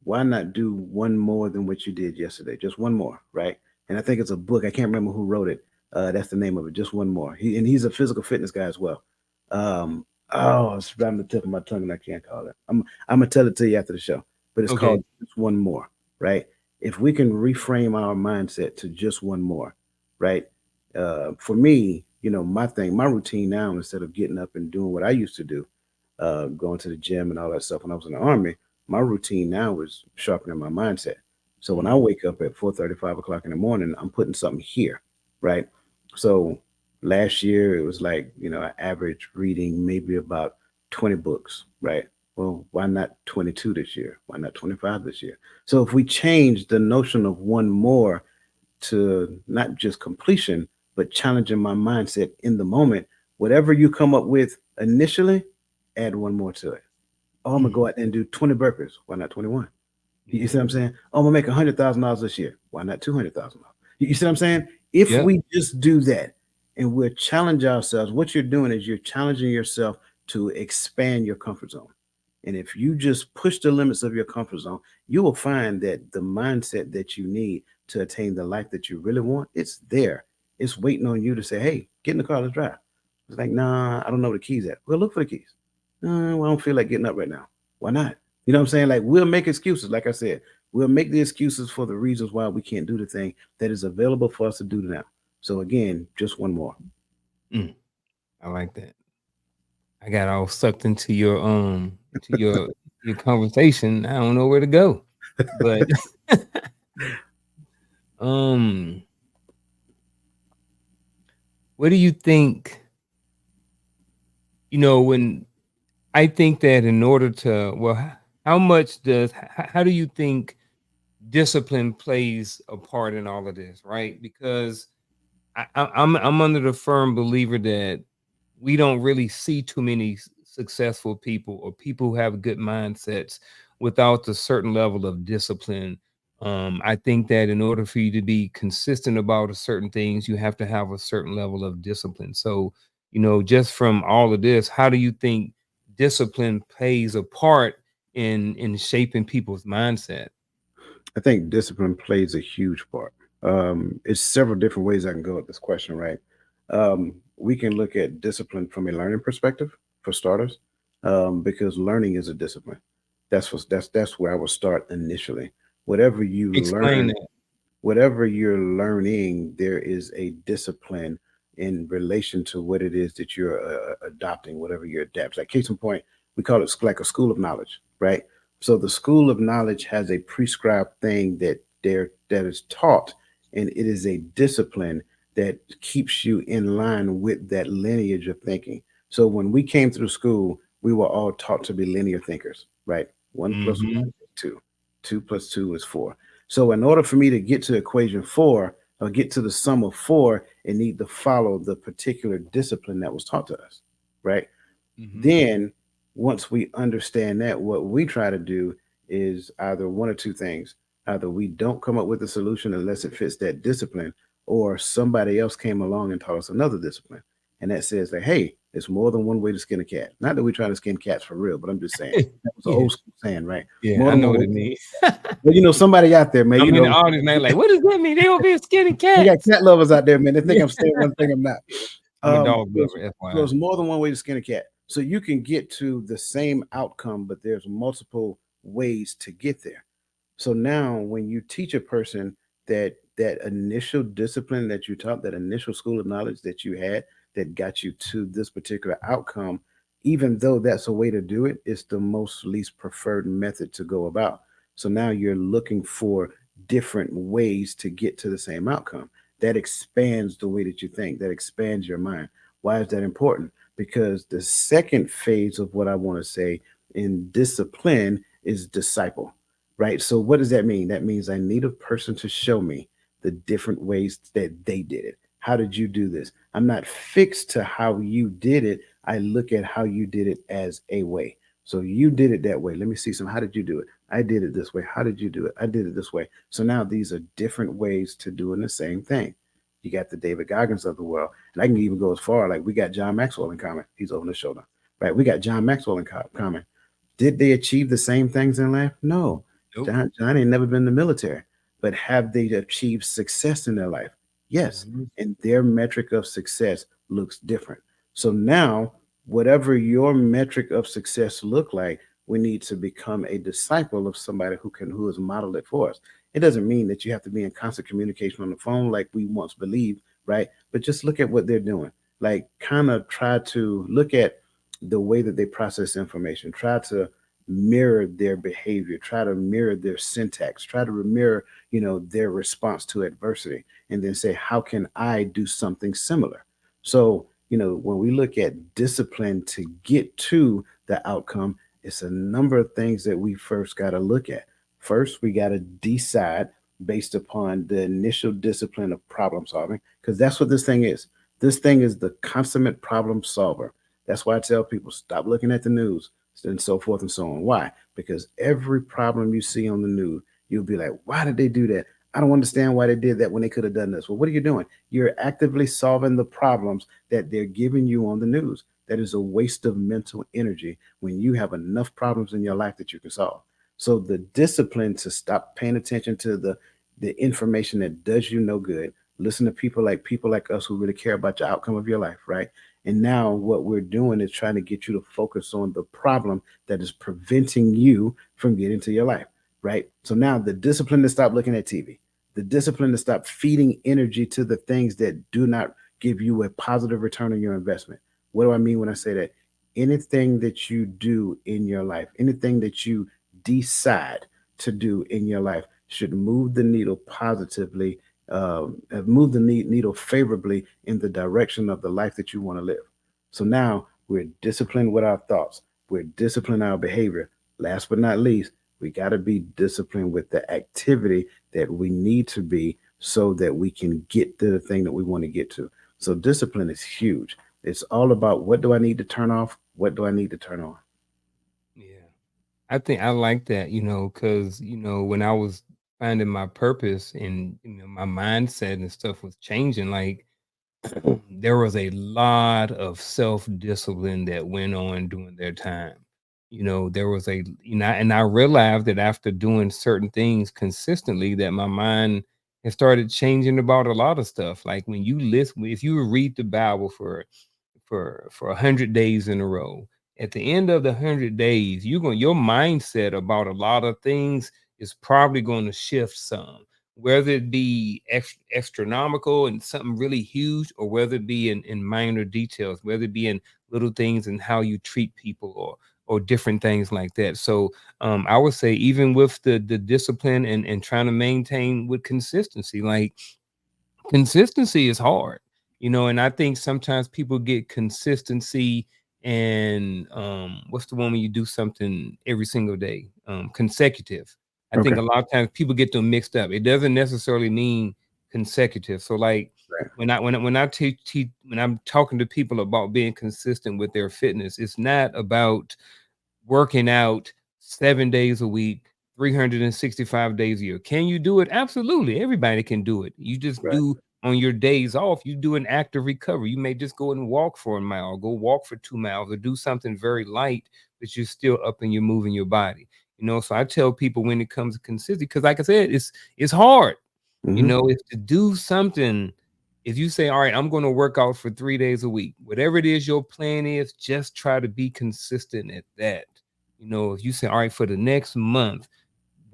Why not do one more than what you did yesterday? Just one more, right? And I think it's a book. I can't remember who wrote it. That's the name of it. Just one more. He's a physical fitness guy as well. It's right on the tip of my tongue, and I can't call it. I'm gonna tell it to you after the show. But it's Okay. called Just One More, right? If we can reframe our mindset to just one more, right? For me, my routine now, instead of getting up and doing what I used to do, going to the gym and all that stuff when I was in the army, my routine now is sharpening my mindset. So when I Mhm. wake up at 4:30, 5 o'clock in the morning, I'm putting something here, right? So last year it was like, I average reading maybe about 20 books, right? Well, why not 22 this year? Why not 25 this year? So if we change the notion of one more to not just completion, but challenging my mindset in the moment, whatever you come up with initially, add one more to it. Oh, I'm gonna Mm. go out there and do 20 burpees. Why not 21? You see Yeah. what I'm saying? Oh, I'm gonna make $100,000 this year. Why not $200,000? You see what I'm saying? If Yep. we just do that and we'll challenge ourselves, what you're doing is you're challenging yourself to expand your comfort zone. And if you just push the limits of your comfort zone, you will find that the mindset that you need to attain the life that you really want, it's there. It's waiting on you to say, hey, get in the car, let's drive. It's like, nah, I don't know where the keys at. Well, look for the keys. Well, I don't feel like getting up right now. Why not? You know what I'm saying? Like we'll make excuses. Like I said, we'll make the excuses for the reasons why we can't do the thing that is available for us to do now. So again, just one more. Mm. I like that. I got all sucked into your conversation. I don't know where to go. But um what do you think, when I think that in order to, well, how much how do you think discipline plays a part in all of this, right? Because I'm under the firm believer that we don't really see too many successful people or people who have good mindsets without a certain level of discipline. I think that in order for you to be consistent about a certain things, you have to have a certain level of discipline. So, just from all of this, how do you think discipline plays a part in shaping people's mindset? I think discipline plays a huge part. It's several different ways I can go with this question, right? We can look at discipline from a learning perspective, for starters, because learning is a discipline. That's where I would start initially. Whatever you Explain learn that. whatever you're learning, there is a discipline in relation to what it is that you're adopting, whatever you're adapting. Like case in point, we call it like a school of knowledge, right? So the school of knowledge has a prescribed thing that is taught, and it is a discipline that keeps you in line with that lineage of thinking. So when we came through school, we were all taught to be linear thinkers, right? One plus one Mhm. is two. Two plus two is four. So in order for me to get to equation four or get to the sum of four, it need to follow the particular discipline that was taught to us, right? Mhm. Then once we understand that, what we try to do is either one or two things. Either we don't come up with a solution unless it fits that discipline, or somebody else came along and taught us another discipline. And that says that, hey, it's more than one way to skin a cat. Not that we're trying to skin cats for real, but I'm just saying. That was an Yeah. old school saying, right? Yeah, More I than know one what way. it means. But somebody out there, man, I'm in the audience, man, like, "What does that mean? They over here skinning we got cats." cat lovers out there, man. They think Yeah. I'm saying one thing I'm not. I'm a dog So it's, lover, so FYI. it's more than one way to skin a cat. So you can get to the same outcome, but there's multiple ways to get there. So now when you teach a person that initial discipline that you taught, that initial school of knowledge that you had that got you to this particular outcome, even though that's a way to do it, it's the most least preferred method to go about. So now you're looking for different ways to get to the same outcome. That expands the way that you think, that expands your mind. Why is that important? Because the second phase of what I want to say in discipline is disciple, right? So what does that mean? That means I need a person to show me the different ways that they did it. How did you do this? I'm not fixed to how you did it. I look at how you did it as a way. So you did it that way. Let me see some. How did you do it? I did it this way. How did you do it? I did it this way. So now these are different ways to doing the same thing. You got the David Goggins of the world. And I can even go as far like we got John Maxwell in common. He's over the shoulder. Right? We got John Maxwell in common. Did they achieve the same things in life? No. Nope. John ain't never been in the military. But have they achieved success in their life? Yes. Mhm. And their metric of success looks different. So now, whatever your metric of success look like, we need to become a disciple of somebody who has modeled it for us. It doesn't mean that you have to be in constant communication on the phone like we once believed, right? But just look at what they're doing. Like kind of try to look at the way that they process information. Try to mirror their behavior. Try to mirror their syntax. Try to mirror, their response to adversity, and then say, how can I do something similar? So, when we look at discipline to get to the outcome, it's a number of things that we first got to look at. First, we got to decide based upon the initial discipline of problem solving, because that's what this thing is. This thing is the consummate problem solver. That's why I tell people stop looking at the news and so forth and so on. Why? Because every problem you see on the news, you'll be like, why did they do that? I don't understand why they did that when they could have done this. Well, what are you doing? You're actively solving the problems that they're giving you on the news. That is a waste of mental energy when you have enough problems in your life that you can solve. So the discipline to stop paying attention to the information that does you no good. Listen to people like us who really care about the outcome of your life, right? And now what we're doing is trying to get you to focus on the problem that is preventing you from getting to your life, right? So now the discipline to stop looking at TV, the discipline to stop feeding energy to the things that do not give you a positive return on your investment. What do I mean when I say that? Anything that you do in your life, anything that you decide to do in your life should move the needle positively, move the needle favorably in the direction of the life that you want to live. So now we're disciplined with our thoughts, we're disciplined our behavior. Last but not least, we got to be disciplined with the activity that we need to be so that we can get to the thing that we want to get to. So discipline is huge. It's all about what do I need to turn off? What do I need to turn on? Yeah. I think I like that, because, when I was finding my purpose and, my mindset and stuff was changing, like there was a lot of self-discipline that went on during their time. There was and I realized that after doing certain things consistently that my mind has started changing about a lot of stuff. Like when you listen, if you read the Bible for 100 days in a row, at the end of the 100 days, your mindset about a lot of things is probably going to shift some, whether it be astronomical and something really huge, or whether it be in minor details, whether it be in little things and how you treat people, or different things like that. So I would say even with the discipline and trying to maintain with consistency, like consistency is hard, and I think sometimes people get consistency and what's the one when you do something every single day, consecutive. I think Okay. a lot of times people get them mixed up. It doesn't necessarily mean consecutive. So like Right. when I'm talking to people about being consistent with their fitness, it's not about working out 7 days a week, 365 days a year. Can you do it? Absolutely. Everybody can do it. You just Right. do on your days off, you do an active recovery. You may just go and walk for a mile, or go walk for 2 miles, or do something very light, but you're still up and you're moving your body. So I tell people when it comes to consistency, because like I said, it's hard. Mm-hmm. If to do something, if you say, all right, I'm going to work out for 3 days a week, whatever it is your plan is, just try to be consistent at that. If you say, all right, for the next month,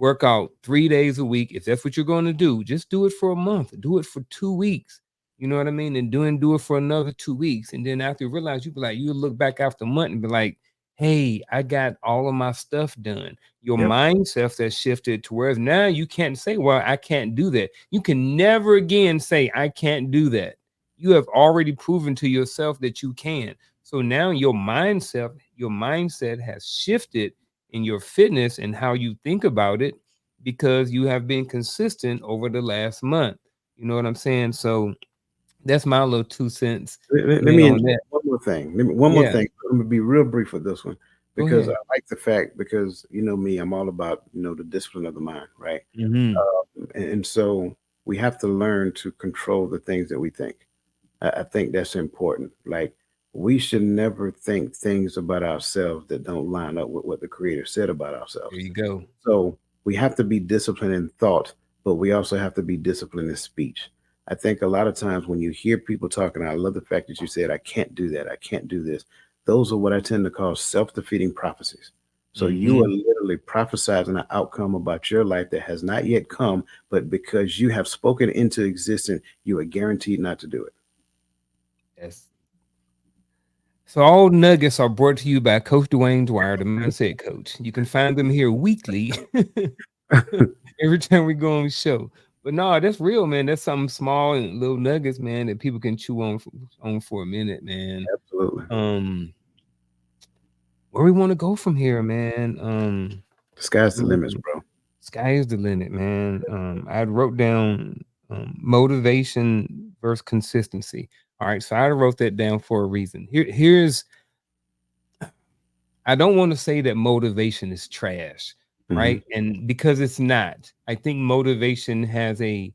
work out 3 days a week. If that's what you're going to do, just do it for a month. Do it for 2 weeks. You know what I mean? And do it for another 2 weeks. And then after you realize, you be like, you look back after a month and be like, hey, I got all of my stuff done. Your Yep. mindset has shifted to whereas now you can't say, well, I can't do that. You can never again say, I can't do that. You have already proven to yourself that you can. So now your mindset has shifted in your fitness and how you think about it because you have been consistent over the last month. You know what I'm saying? So that's my little 2 cents Let in me on interject that. one more thing. One more Yeah, thing. I'm gonna be real brief with this one go because I ahead. like the fact because you know me, I'm all about the discipline of the mind, right? Hmm. And so we have to learn to control the things that we think. I think that's important. Like we should never think things about ourselves that don't line up with what the Creator said about There ourselves. you go. So we have to be disciplined in thought, but we also have to be disciplined in speech. I think a lot of times when you hear people talking, I love the fact that you said, I can't do that, I can't do this. Those are what I tend to call self defeating prophecies. So you are Hmm. literally prophesizing an outcome about your life that has not yet come, but because you have spoken into existence, you are guaranteed not to do it. Yes. So all nuggets are brought to you by Coach Dwayne Dwyer, the mindset coach. You can find them here weekly every time we go on the show. But no, that's real, man. That's something small and little nuggets, man, that people can chew on for a minute, man. Absolutely. Um, where we want to go from here, man. The sky's the limits, Mm, bro. sky is the limit, man. I wrote down motivation versus consistency. All right, so I wrote that down for a reason. Here's I don't want to say that motivation is trash, Hmm. right? And because it's not, I think motivation has a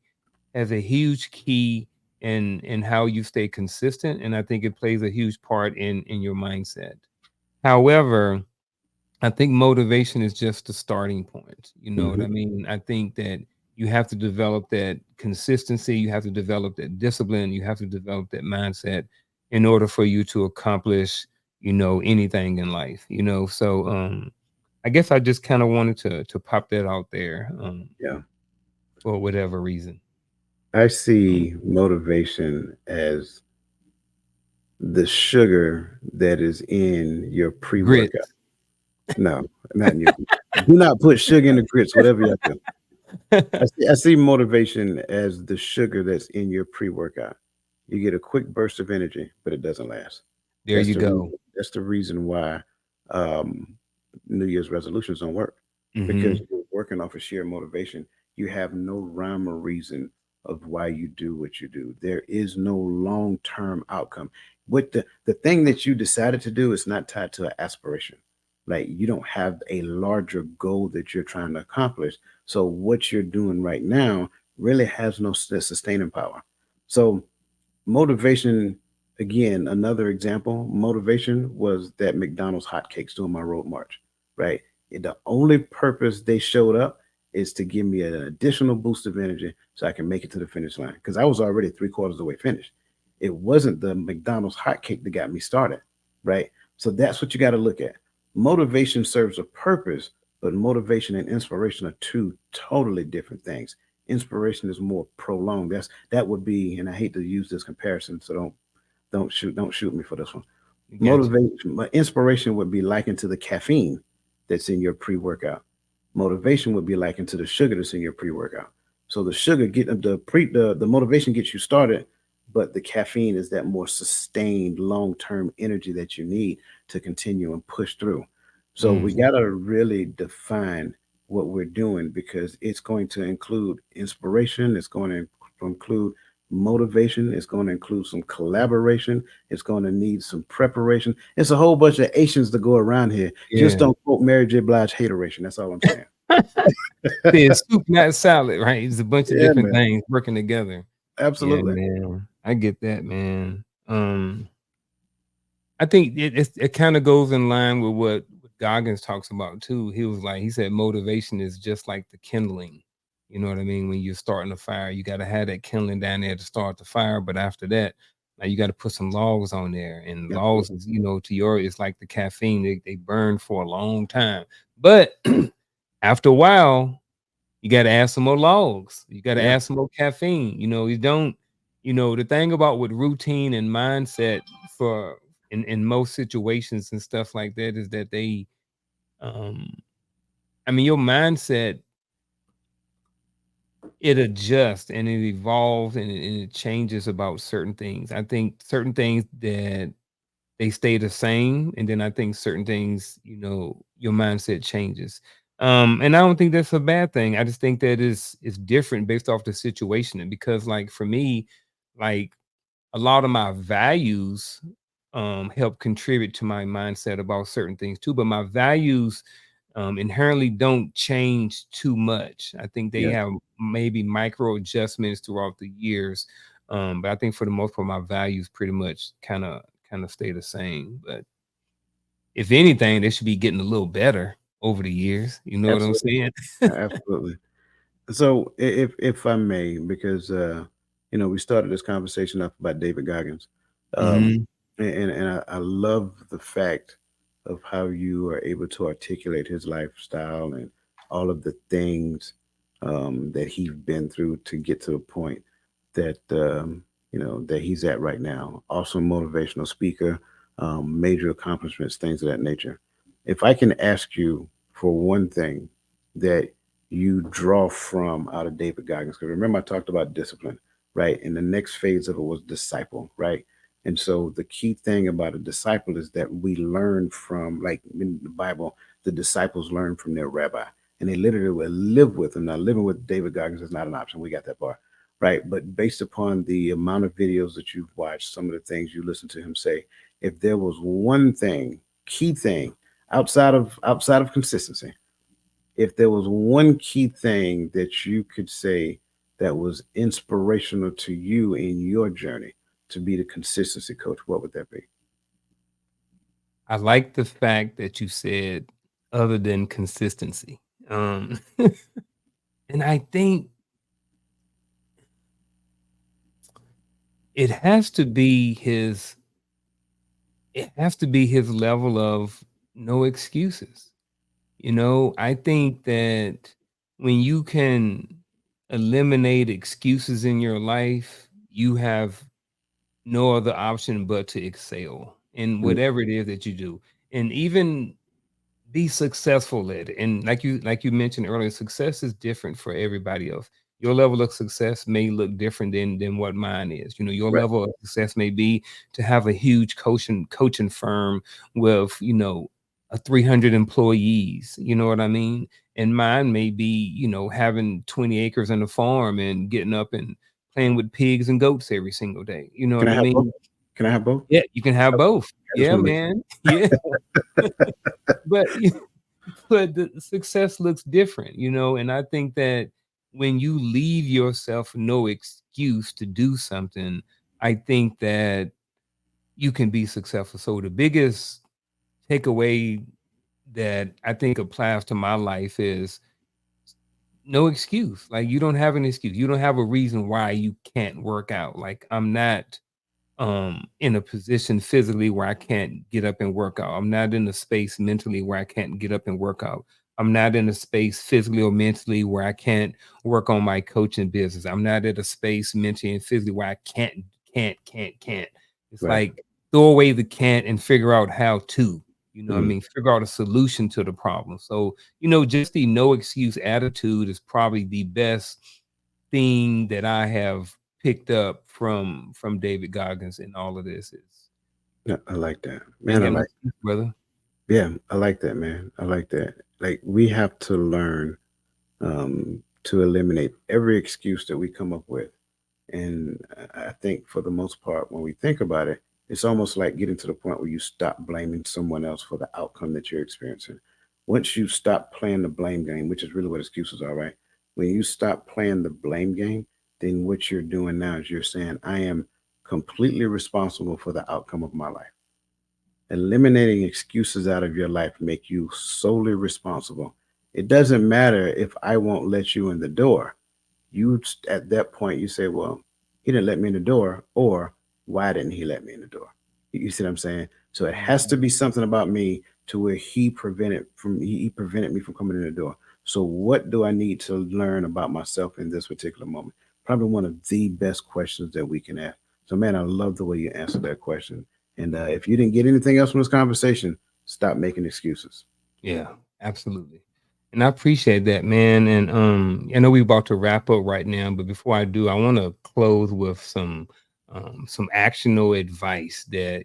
huge key in how you stay consistent, and I think it plays a huge part in your mindset. However, I think motivation is just the starting point. You know what Hmm. I mean? I think that you have to develop that consistency, you have to develop that discipline, you have to develop that mindset in order for you to accomplish, anything in life, So I guess I just kind of wanted to pop that out there Yeah. for whatever reason. I Um, see motivation as the sugar that is in your pre workout. grits. No, not in your. Do not put sugar in the grits, whatever you do. I see motivation as the sugar that's in your pre workout. You get a quick burst of energy, but it doesn't last. There That's you the reason. go. That's the reason why um, New Year's resolutions don't work because Hmm. you're working off of sheer motivation. You have no rhyme or reason of why you do what you do. There is no long term outcome. What the thing that you decided to do is not tied to an aspiration. Like you don't have a larger goal that you're trying to accomplish. So what you're doing right now really has no sustaining power. So motivation, again, another example, motivation was that McDonald's hotcakes during my road march, right? The only purpose they showed up is to give me an additional boost of energy so I can make it to the finish line because I was already three-quarters of the way finished. It wasn't the McDonald's hotcake that got me started, right? So that's what you got to look at. Motivation serves a purpose, but motivation and inspiration are two totally different things. Inspiration is more prolonged. That would be, and I hate to use this comparison, so don't shoot me for this one. You got you. Motivation, but inspiration would be likened to the caffeine that's in your pre-workout. Motivation would be likened to the sugar that's in your pre-workout. So the sugar get the motivation gets you started, but the caffeine is that more sustained long-term energy that you need to continue and push through. So we Hmm. gotta really define what we're doing because it's going to include inspiration, it's going to include motivation, it's going to include some collaboration, it's going to need some preparation. It's a whole bunch of Asians to go around here. Just Yeah. don't quote Mary J. Blige hateration. That's all I'm saying. It's soup, not salad, right? It's a bunch of Yeah, different man. things working together. Yeah, Absolutely. man. I get that, man. I think it kind of goes in line with what Goggins talks about too. He said motivation is just like the kindling. You know what I mean? When you're starting a fire, you got to have that kindling down there to start the fire. But after that, now you got to put some logs on there. And logs Absolutely. is, it's like the caffeine. They burn for a long time. But after a while, You got to add some more logs. You got to Yeah, add some more caffeine. You don't, the thing about with routine and mindset for in most situations and stuff like that is that um, I mean, your mindset, it adjusts and it evolves and it changes about certain things. I think certain things that they stay the same, and then I think certain things, your mindset changes. And I don't think that's a bad thing. I just think that is different based off the situation. And because like for me, like a lot of my values help contribute to my mindset about certain things too. But my values inherently don't change too much. I think they yes, have maybe micro adjustments throughout the years. But I think for the most part, my values pretty much kind of stay the same. But if anything, they should be getting a little better over the years. You know what I'm absolutely, saying? absolutely. So, if I may, because we started this conversation off about David Goggins, um, Hmm. and I love the fact of how you are able to articulate his lifestyle and all of the things that he's been through to get to the point that that he's at right now. Also, motivational speaker, major accomplishments, things of that nature. If I can ask you for one thing that you draw from out of David Goggins. Because remember, I talked about discipline, right? And the next phase of it was disciple, right? And so the key thing about a disciple is that we learn from, like in the Bible, the disciples learn from their rabbi, and they literally will live with him. Now, living with David Goggins is not an option. We got that part, right? But based upon the amount of videos that you've watched, some of the things you listen to him say, if there was one thing, key thing outside of consistency, if there was one key thing that you could say that was inspirational to you in your journey to be the consistency coach, what would that be? I like the fact that you said other than consistency. Um, and I think it has to be his level of no excuses. I think that when you can eliminate excuses in your life, you have no other option but to excel in Mm, whatever it is that you do. And even be successful at it. And like you mentioned earlier, success is different for everybody else. Your level of success may look different than what mine is. Your right. level of success may be to have a huge coaching firm with, a 300 employees, you know what I mean? And mine may be, having 20 acres and a farm and getting up and playing with pigs and goats every single day. You know Can what I I have both? mean? Can I have both? Yeah, you can have Okay. both. I just Yeah, want to make man. Yeah. But but the success looks different, and I think that when you leave yourself no excuse to do something, I think that you can be successful. So the biggest takeaway that I think applies to my life is no excuse. Like you don't have an excuse. You don't have a reason why you can't work out. Like I'm not in a position physically where I can't get up and work out. I'm not in a space mentally where I can't get up and work out. I'm not in a space physically or mentally where I can't work on my coaching business. I'm not at a space mentally and physically where I can't. It's right. like throw away the can't and figure out how to. What I Mm, mean, figure out a solution to the problem. So, just the no excuse attitude is probably the best thing that I have picked up from David Goggins in all of this is yeah, I like that, ain't man. I got no like, excuse, brother. yeah, I like that, man. I like that. Like we have to learn to eliminate every excuse that we come up with. And I think for the most part, when we think about it, it's almost like getting to the point where you stop blaming someone else for the outcome that you're experiencing. Once you stop playing the blame game, which is really what excuses are, right? When you stop playing the blame game, then what you're doing now is you're saying, I am completely responsible for the outcome of my life. Eliminating excuses out of your life make you solely responsible. It doesn't matter if I won't let you in the door. You at that point you say, well, he didn't let me in the door, or why didn't he let me in the door? You see what I'm saying? So it has to Mhm. be something about me to where he prevented me from coming in the door. So what do I need to learn about myself in this particular moment? Probably one of the best questions that we can ask. So man, I love the way you answered that question. And if you didn't get anything else from this conversation, stop making excuses. Yeah, absolutely. And I appreciate that, man. And I know we're about to wrap up right now, but before I do, I want to close with some actionable advice that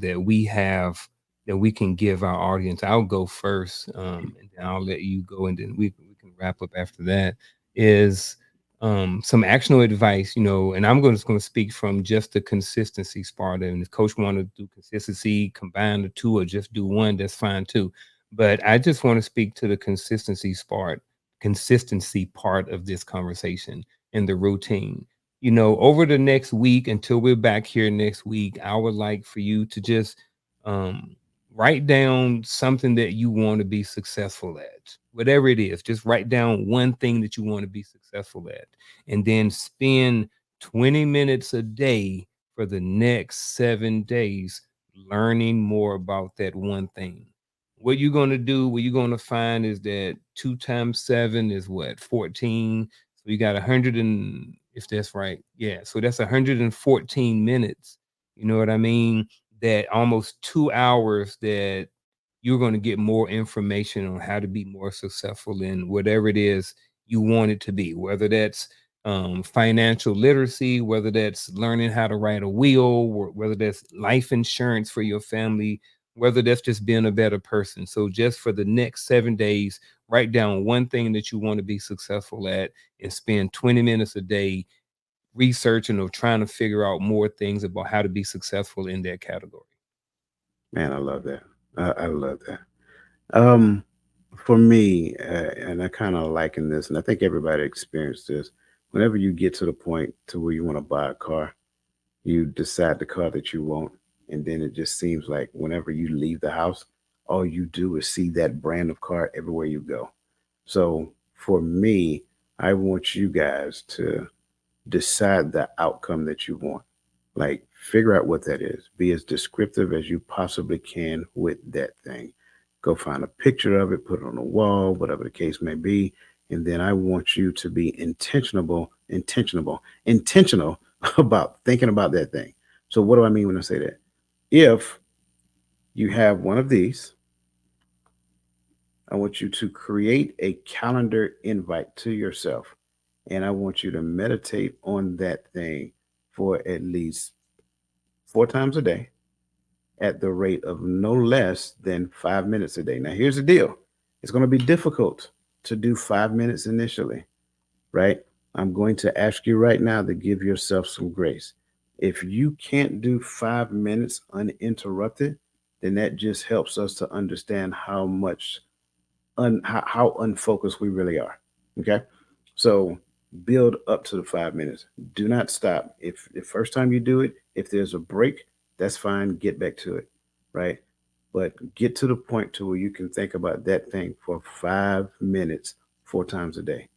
that we have that we can give our audience. I'll go first, and then I'll let you go, and then we can wrap up after that. Is some actionable advice, and I'm going to speak from just the consistency part. And if coach want to do consistency, combine the two, or just do one, that's fine too. But I just want to speak to the consistency part of this conversation and the routine. Over the next week until we're back here next week, I would like for you to just um, write down something that you want to be successful at, whatever it is. Just write down one thing that you want to be successful at, and then spend 20 minutes a day for the next 7 days learning more about that one thing. What you're gonna find is that 2 times 7 is what, 14. So you got 100, and if that's right, yeah. So that's 114 minutes. You know what I mean? That almost 2 hours that you're going to get more information on how to be more successful in whatever it is you want it to be, whether that's financial literacy, whether that's learning how to write a will, or whether that's life insurance for your family, whether that's just being a better person. So, just for the next 7 days, write down one thing that you want to be successful at and spend 20 minutes a day researching or trying to figure out more things about how to be successful in that category. Man, I love that. I love that. For me, and I kind of liken this, and I think everybody experienced this. Whenever you get to the point to where you want to buy a car, you decide the car that you want, and then it just seems like whenever you leave the house, all you do is see that brand of car everywhere you go. So for me, I want you guys to decide the outcome that you want. Like, figure out what that is. Be as descriptive as you possibly can with that thing. Go find a picture of it, put it on the wall, whatever the case may be. And then I want you to be intentional about thinking about that thing. So, what do I mean when I say that? If you have one of these, I want you to create a calendar invite to yourself. And I want you to meditate on that thing for at least 4 times a day at the rate of no less than 5 minutes a day. Now, here's the deal, it's going to be difficult to do 5 minutes initially, right? I'm going to ask you right now to give yourself some grace. If you can't do 5 minutes uninterrupted, then that just helps us to understand how much how unfocused we really are. Okay, so build up to the 5 minutes. Do not stop. If the first time you do it, if there's a break, that's fine. Get back to it, right? But get to the point to where you can think about that thing for 5 minutes, 4 times a day.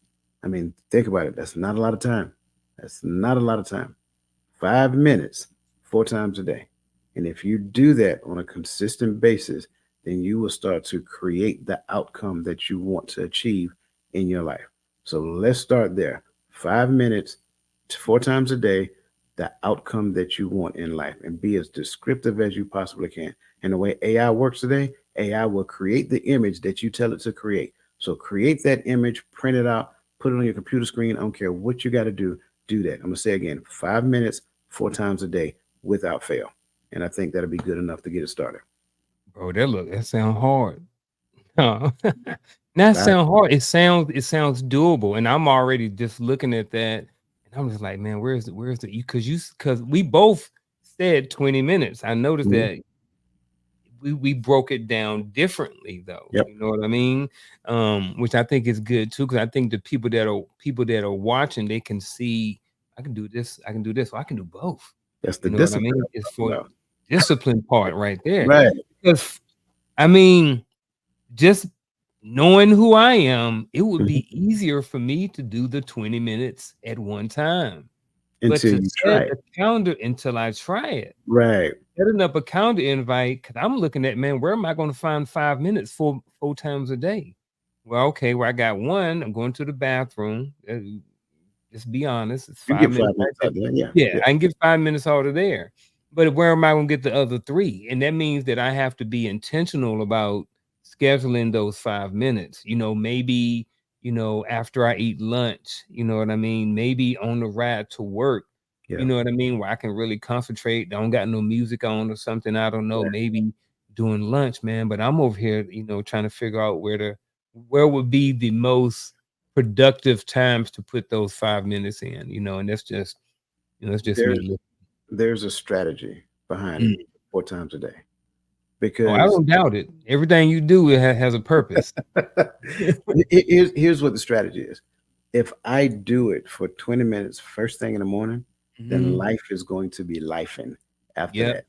I mean, think about it. That's not a lot of time. That's not a lot of time. 5 minutes, 4 times a day. And if you do that on a consistent basis, then you will start to create the outcome that you want to achieve in your life. So let's start there. 5 minutes, 4 times a day, the outcome that you want in life, and be as descriptive as you possibly can. And the way AI works today, AI will create the image that you tell it to create. So create that image, print it out, put it on your computer screen. I don't care what you got to do that. I'm going to say again, 5 minutes, 4 times a day without fail. And I think that'll be good enough to get it started. Bro, that sound hard. Huh. Not Five, sound hard. It sounds doable, and I'm already just looking at that, and I'm just like, man, where's the you? Because we both said 20 minutes. I noticed mhm. that we broke it down differently, though. Yep, You know what I mean? Which I think is good too, because I think the people that are watching, they can see I can do this, I can do this, or I can do both. that's the You know what I discipline mean? I'm It's talking for about. discipline part right there, Right. because I mean just knowing who I am, it would Mhm. be easier for me to do the 20 minutes at one time. But Until to you try set it. the calendar until I try it. Right. setting up a calendar invite because I'm looking at, man, where am I going to find 5 minutes four times a day? Well, okay, where I got one, I'm going to the bathroom. Just be honest, it's You five get minutes 5 right minutes there. out there. Yeah, Yeah, yeah, I can get 5 minutes out of there. But where am I going to get the other three? And that means that I have to be intentional about scheduling those 5 minutes. Maybe, after I eat lunch, you know what I mean? Maybe on the ride to work, you yeah. know what I mean? Where I can really concentrate. Don't got no music on or something. I don't know. Maybe doing lunch, man. But I'm over here, trying to figure out where would be the most productive times to put those 5 minutes in, and that's just me. There's there's a strategy behind Mm. 4 times a day Oh, I because don't doubt it. Everything you do has a purpose. here's what the strategy is. If I do it for 20 minutes first thing in the morning, then Mhm. life is going to be lifing after Yep. that.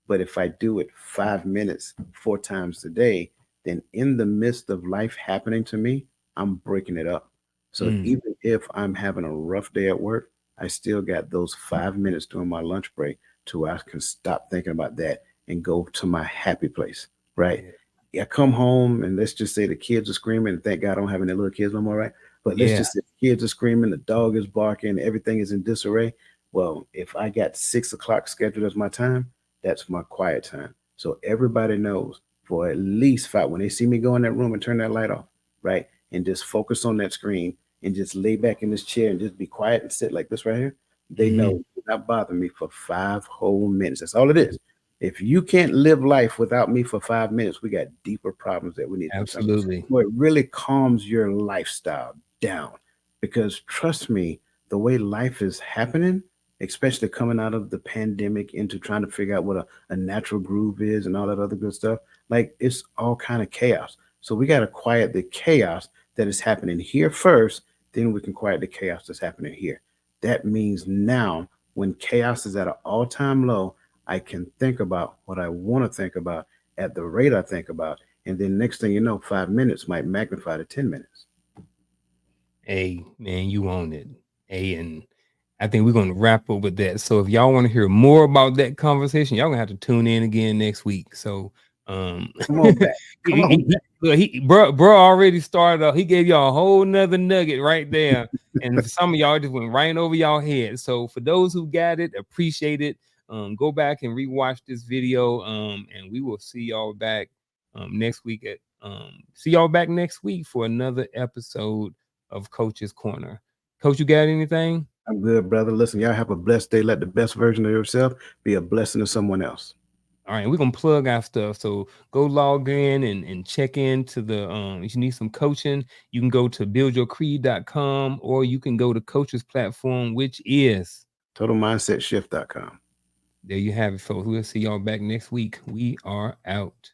But if I do it 5 minutes 4 times a day, then in the midst of life happening to me, I'm breaking it up. So Mm. even if I'm having a rough day at work, I still got those 5 minutes during my lunch break to where I can stop thinking about that and go to my happy place, right? Yeah. Yeah, come home and let's just say the kids are screaming. And thank God I don't have any little kids no more, right? But let's Yeah. just say the kids are screaming, the dog is barking, everything is in disarray. Well, if I got 6 o'clock scheduled as my time, that's my quiet time. So everybody knows for at least five, when they see me go in that room and turn that light off, right? And just focus on that screen and just lay back in this chair and just be quiet and sit like this right here, they know Mhm. do not bother me for 5 whole minutes. That's all it is. If you can't live life without me for 5 minutes, we got deeper problems that we need to confront. Absolutely. So it really calms your lifestyle down because trust me, the way life is happening, especially coming out of the pandemic into trying to figure out what a natural groove is and all that other good stuff, like it's all kind of chaos. So we got to quiet the chaos that is happening here first, then we can quiet the chaos that's happening here. That means now when chaos is at an all-time low, I can think about what I want to think about at the rate I think about. And then next thing you know, 5 minutes might magnify to 10 minutes. Hey, man, you own it. Hey, and I think we're gonna wrap up with that. So if y'all want to hear more about that conversation, y'all gonna have to tune in again next week. So Come on back. Come on look, bro already started off. He gave y'all a whole nother nugget right there. And for some of y'all just went right over y'all head. So for those who got it, appreciate it. Go back and rewatch this video. And we will see y'all back next week next week for another episode of Coach's Corner. Coach, you got anything? I'm good, brother. Listen, y'all have a blessed day. Let the best version of yourself be a blessing to someone else. All right, we're gonna plug our stuff. So go log in and check into the if you need some coaching, you can go to buildyourcreed.com or you can go to coach's platform, which is TotalMindsetShift.com. there you have it, folks. We'll see y'all back next week. We are out.